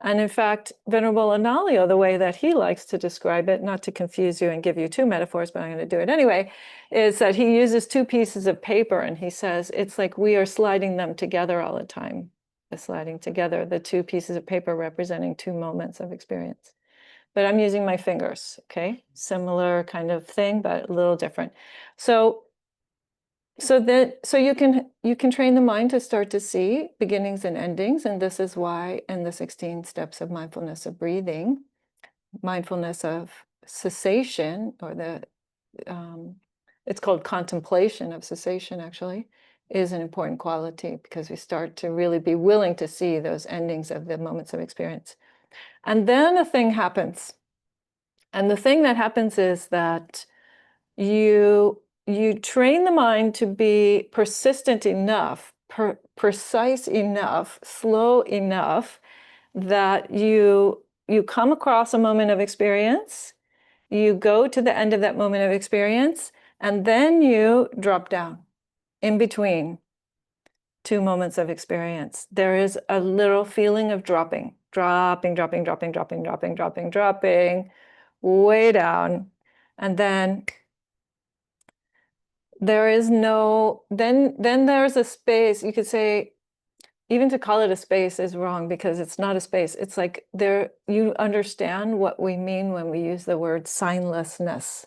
And in fact, Venerable Analayo, the way that he likes to describe it, not to confuse you and give you two metaphors, but I'm going to do it anyway, is that he uses two pieces of paper and he says it's like we are sliding them together all the time. The sliding together, the two pieces of paper representing two moments of experience. But I'm using my fingers, okay? Similar kind of thing, but a little different. So you can train the mind to start to see beginnings and endings, and this is why in the 16 steps of mindfulness of breathing, mindfulness of cessation, or it's called contemplation of cessation actually, is an important quality, because we start to really be willing to see those endings of the moments of experience. And then a thing happens. And the thing that happens is that you train the mind to be persistent enough, precise enough, slow enough that you come across a moment of experience, you go to the end of that moment of experience, and then you drop down in between two moments of experience. There is a little feeling of dropping way down. And then there is no, then there's a space. You could say, even to call it a space is wrong, because it's not a space. It's like there, you understand what we mean when we use the word signlessness.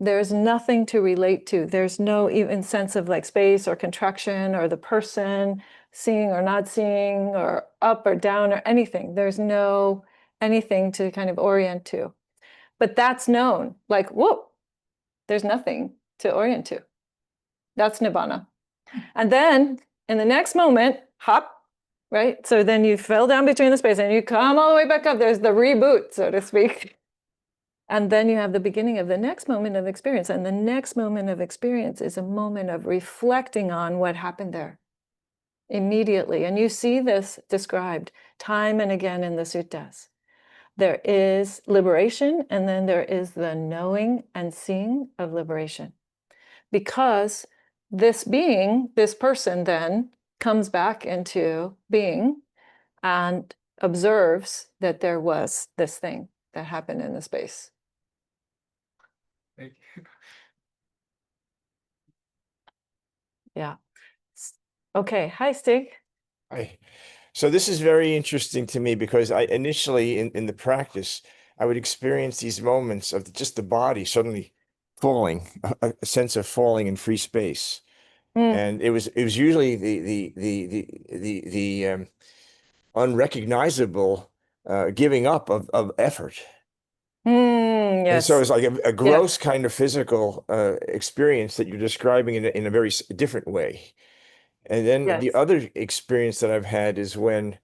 There's nothing to relate to. There's no even sense of like space or contraction or the person seeing or not seeing or up or down or anything. There's no anything to kind of orient to. But that's known, like, whoa, there's nothing to orient to. That's nibbana. And then in the next moment, hop, right? So then you fell down between the space and you come all the way back up. There's the reboot, so to speak. And then you have the beginning of the next moment of experience. And the next moment of experience is a moment of reflecting on what happened there immediately. And you see this described time and again in the suttas. There is liberation, and then there is the knowing and seeing of liberation. Because this being, this person then comes back into being and observes that there was this thing that happened in the space. Thank you. Yeah. Okay. Hi, Stig. Hi. So this is very interesting to me, because I initially in the practice, I would experience these moments of just the body suddenly falling, a sense of falling in free space. And it was usually the unrecognizable giving up of effort. Yes. And so it's like a gross kind of physical experience that you're describing in a very different way. And then the other experience that I've had is when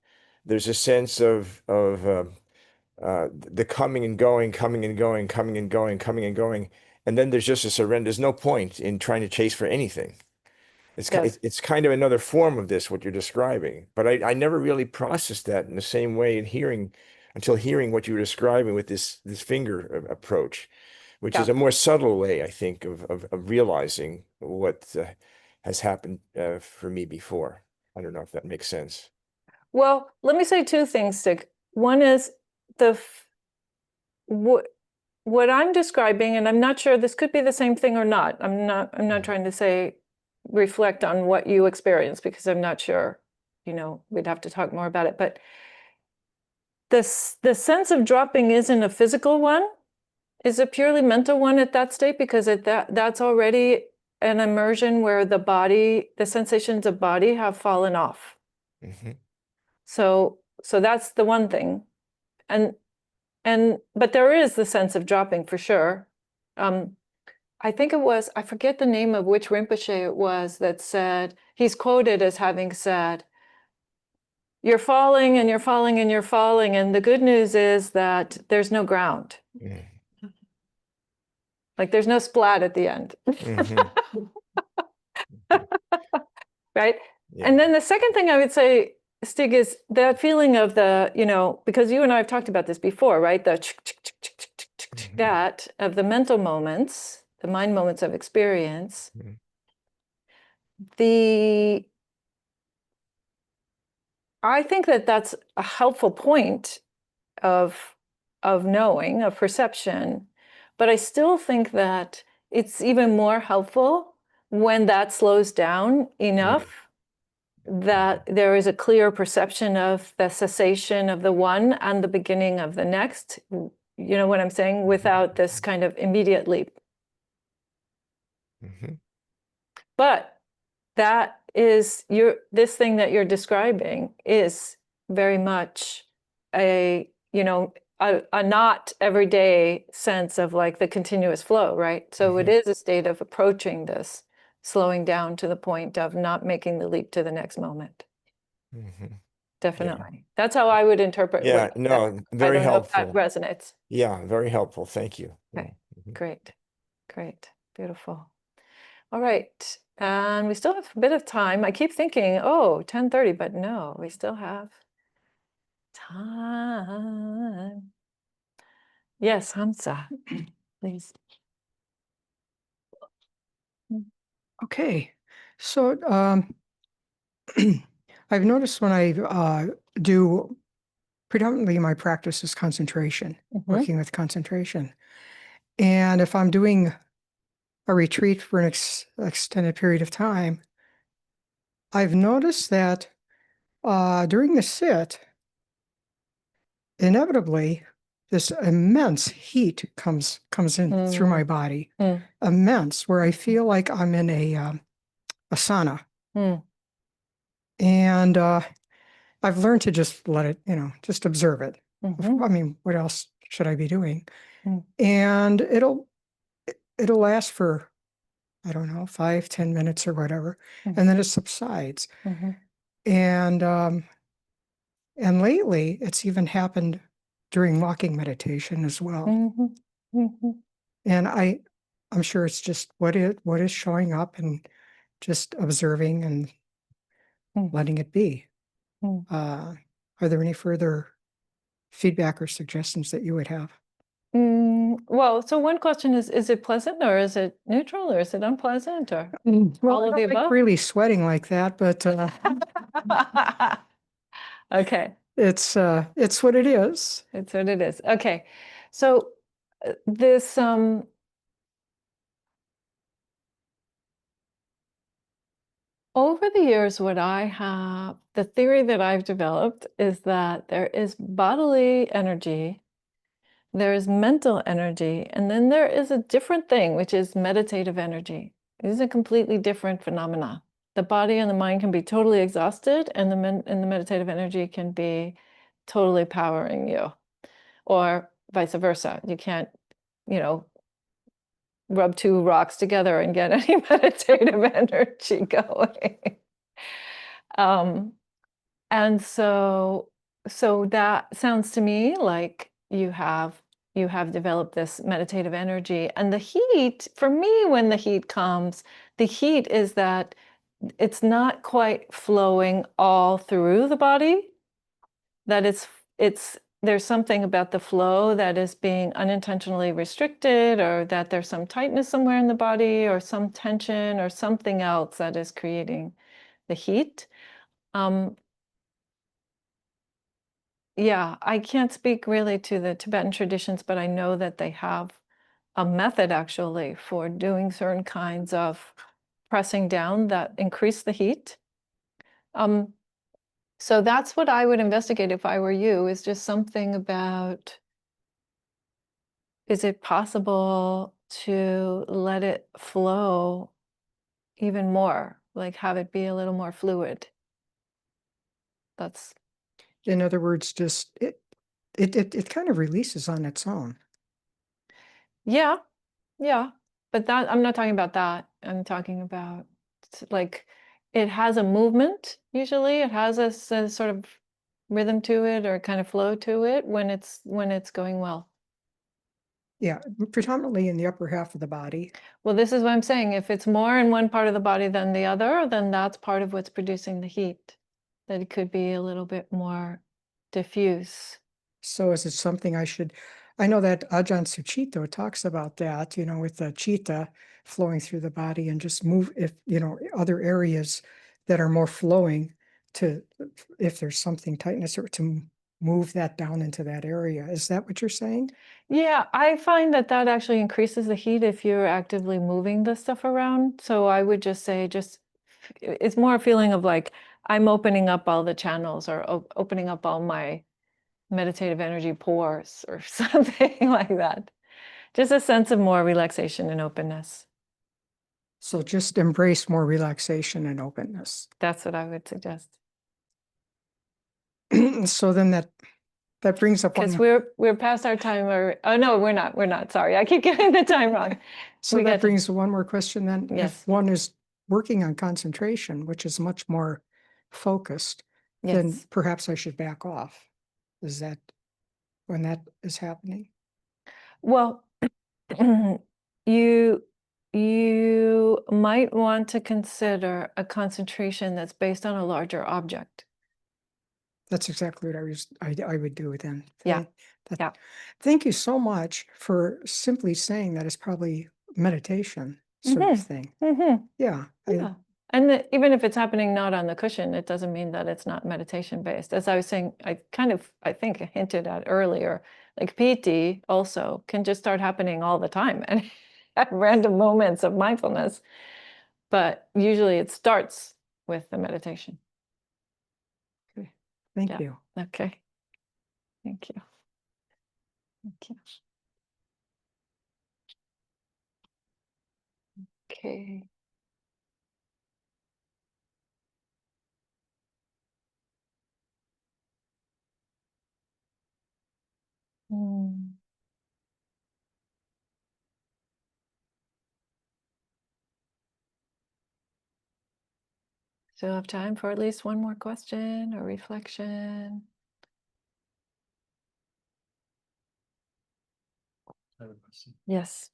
there's a sense of the coming and going, coming and going, coming and going, coming and going. And then there's just a surrender. There's no point in trying to chase for anything. It's kind of another form of this, what you're describing. But I never really processed that in the same way until hearing what you were describing with this finger approach, which is a more subtle way, I think, of realizing what has happened for me before. I don't know if that makes sense. Well, let me say two things, Stig. One is what I'm describing, and I'm not sure this could be the same thing or not. I'm not trying to say reflect on what you experience, because I'm not sure. We'd have to talk more about it. But the sense of dropping isn't a physical one, is a purely mental one at that state, because that's already an immersion where the sensations of body have fallen off. Mm-hmm. So that's the one thing. But there is the sense of dropping for sure. I think I forget the name of which Rinpoche it was that said, he's quoted as having said, you're falling and you're falling and you're falling. And the good news is that there's no ground. Mm-hmm. Like there's no splat at the end. Mm-hmm. Right? Yeah. And then the second thing I would say, Stig, is that feeling of because you and I have talked about this before, right? That of the mental moments, the mind moments of experience, I think that that's a helpful point of knowing, of perception, but I still think that it's even more helpful when that slows down enough that there is a clear perception of the cessation of the one and the beginning of the next. You know what I'm saying? Without this kind of immediate leap. But that is this thing that you're describing is very much a not everyday sense of like the continuous flow, right? So it is a state of approaching this, slowing down to the point of not making the leap to the next moment. Definitely. Yeah. That's how I would interpret. Yeah, no, very helpful. If that resonates. Yeah, very helpful. Thank you. Okay, great, beautiful. All right, and we still have a bit of time. I keep thinking, oh, 10:30, but no, we still have time. Yes, Hamza, please. Okay, so I've noticed when I do, predominantly my practice is concentration, working with concentration. And if I'm doing a retreat for an extended period of time, I've noticed that during the sit, inevitably, this immense heat comes in through my body, immense, where I feel like I'm in a sauna. And I've learned to just let it, just observe it. I mean, what else should I be doing? And it'll last for, I don't know, 5-10 minutes or whatever, and then it subsides. And lately, it's even happened during walking meditation as well. And I'm sure it's just what is showing up and just observing and letting it be. Are there any further feedback or suggestions that you would have? Well, so one question is it pleasant or is it neutral or is it unpleasant or well, all of the above? Like really sweating like that, but okay. It's what it is. It's what it is. Okay. So this over the years, the theory that I've developed is that there is bodily energy, there is mental energy, and then there is a different thing, which is meditative energy. These are completely different phenomena. The body and the mind can be totally exhausted, and the meditative energy can be totally powering you, or vice versa. You can't, rub two rocks together and get any meditative energy going. And so that sounds to me like you have developed this meditative energy. And the heat, for me, when the heat comes, the heat is that it's not quite flowing all through the body, that there's something about the flow that is being unintentionally restricted, or that there's some tightness somewhere in the body, or some tension, or something else that is creating the heat. Yeah, I can't speak really to the Tibetan traditions, but I know that they have a method actually for doing certain kinds of pressing down that increase the heat. So that's what I would investigate if I were you, is just something about, is it possible to let it flow even more, like have it be a little more fluid? That's, in other words, just it kind of releases on its own. yeah, but that, I'm not talking about that. I'm talking about like it has a movement. Usually it has a sort of rhythm to it, or kind of flow to it when it's going well. Yeah, predominantly in the upper half of the body. Well, this is what I'm saying. If it's more in one part of the body than the other, then that's part of what's producing the heat. That it could be a little bit more diffuse. So is it something I should I know that Ajahn Sucitto talks about that, with the chitta flowing through the body and just move, if, other areas that are more flowing if there's something tightness, or to move that down into that area. Is that what you're saying? Yeah, I find that actually increases the heat if you're actively moving the stuff around. So I would just say, it's more a feeling of like, I'm opening up all the channels, or opening up all my meditative energy pores, or something like that. Just a sense of more relaxation and openness. So just embrace more relaxation and openness. That's what I would suggest. So then that brings up because we're past our time, or oh no, we're not, sorry, I keep getting the time wrong. So that brings one more question then. Yes. If one is working on concentration, which is much more focused, then perhaps I should back off. Is that when that is happening? Well, you might want to consider a concentration that's based on a larger object. That's exactly what I would do then. Yeah. Thank you so much for simply saying that it's probably meditation sort of thing. Yeah. And even if it's happening not on the cushion, it doesn't mean that it's not meditation based. As I was saying, I think I hinted at earlier, like piti also can just start happening all the time and at random moments of mindfulness. But usually it starts with the meditation. Okay. Thank you. Okay. Thank you. Thank you. Okay. So I have time for at least one more question or reflection. I have a question. Yes.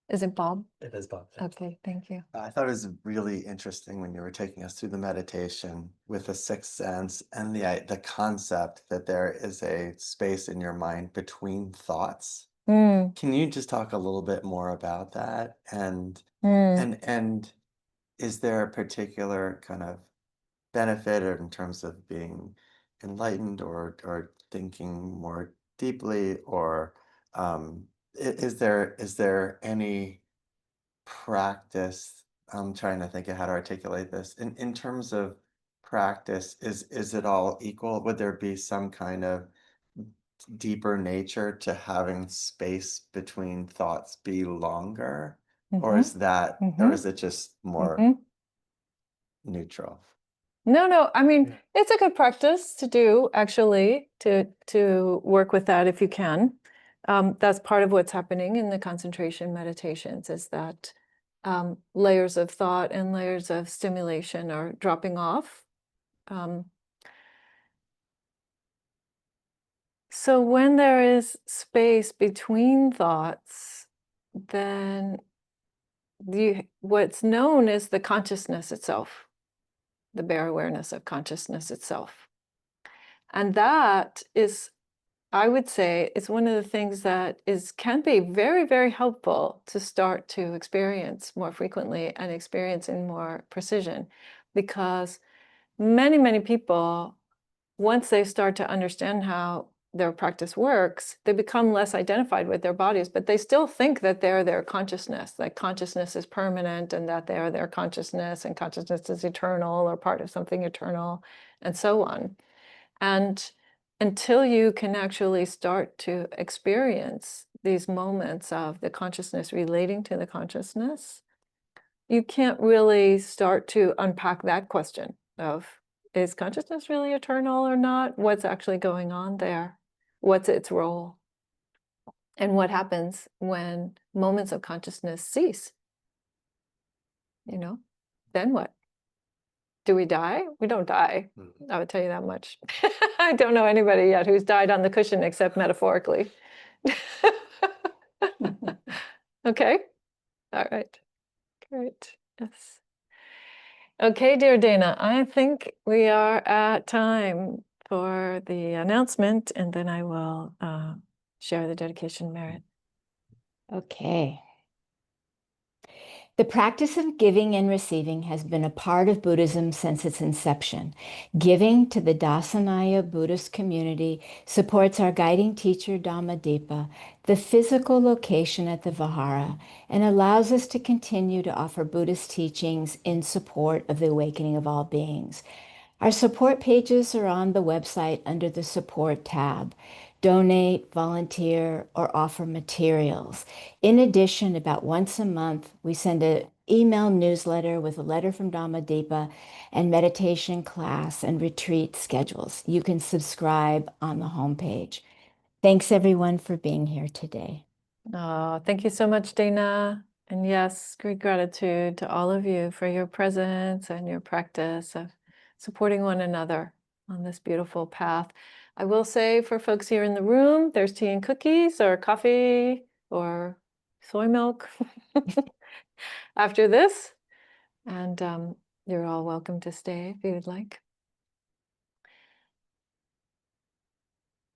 Is it Bob? It is Bob. Okay, thank you. I thought it was really interesting when you were taking us through the meditation with the sixth sense and the concept that there is a space in your mind between thoughts. Can you just talk a little bit more about that? And is there a particular kind of benefit in terms of being enlightened or thinking more deeply, or is there any practice? I'm trying to think of how to articulate this. In terms of practice, is it all equal? Would there be some kind of deeper nature to having space between thoughts be longer? Or is that or is it just more neutral? No, I mean, it's a good practice to do, actually, to work with that if you can. That's part of what's happening in the concentration meditations, is that layers of thought and layers of stimulation are dropping off. So when there is space between thoughts, then what's known is the consciousness itself, the bare awareness of consciousness itself. And that is, I would say, it's one of the things that can be very, very helpful to start to experience more frequently and experience in more precision, because many, many people, once they start to understand how their practice works, they become less identified with their bodies, but they still think that they're their consciousness, that consciousness is permanent and that they are their consciousness and consciousness is eternal or part of something eternal and so on. And until you can actually start to experience these moments of the consciousness relating to the consciousness, you can't really start to unpack that question of, is consciousness really eternal or not? What's actually going on there? What's its role? And what happens when moments of consciousness cease? Then what? Do we die? We don't die. I would tell you that much. I don't know anybody yet who's died on the cushion except metaphorically. Okay. All right. Great. Yes. Okay, dear Dana, I think we are at time for the announcement, and then I will share the dedication merit. Okay. The practice of giving and receiving has been a part of Buddhism since its inception. Giving to the Dassanaya Buddhist Community supports our guiding teacher Dhammadīpā, the physical location at the vihara, and allows us to continue to offer Buddhist teachings in support of the awakening of all beings. Our support pages are on the website under the Support tab. Donate, volunteer, or offer materials. In addition, about once a month, we send an email newsletter with a letter from Dhammadīpā and meditation class and retreat schedules. You can subscribe on the homepage. Thanks, everyone, for being here today. Oh, thank you so much, Dana. And yes, great gratitude to all of you for your presence and your practice of supporting one another on this beautiful path. I will say for folks here in the room, there's tea and cookies or coffee or soy milk after this. And you're all welcome to stay if you would like.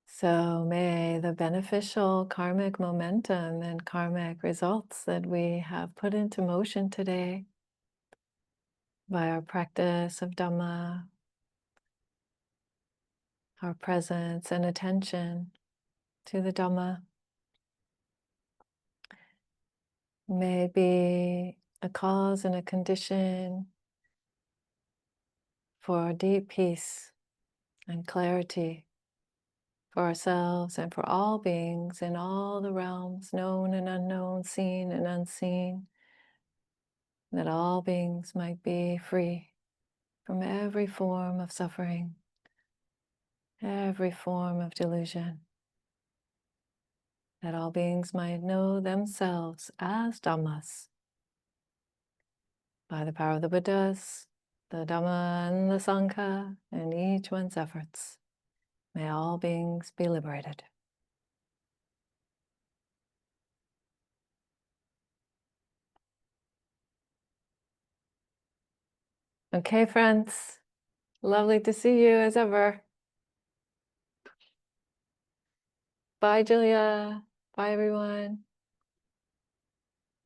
So may the beneficial karmic momentum and karmic results that we have put into motion today by our practice of Dhamma, our presence and attention to the Dhamma, may be a cause and a condition for deep peace and clarity for ourselves and for all beings in all the realms, known and unknown, seen and unseen, that all beings might be free from every form of suffering, every form of delusion, that all beings might know themselves as Dhammas by the power of the Buddhas, the Dhamma and the Sangha, and each one's efforts. May all beings be liberated. Okay, friends, lovely to see you as ever. Bye, Julia. Bye, everyone.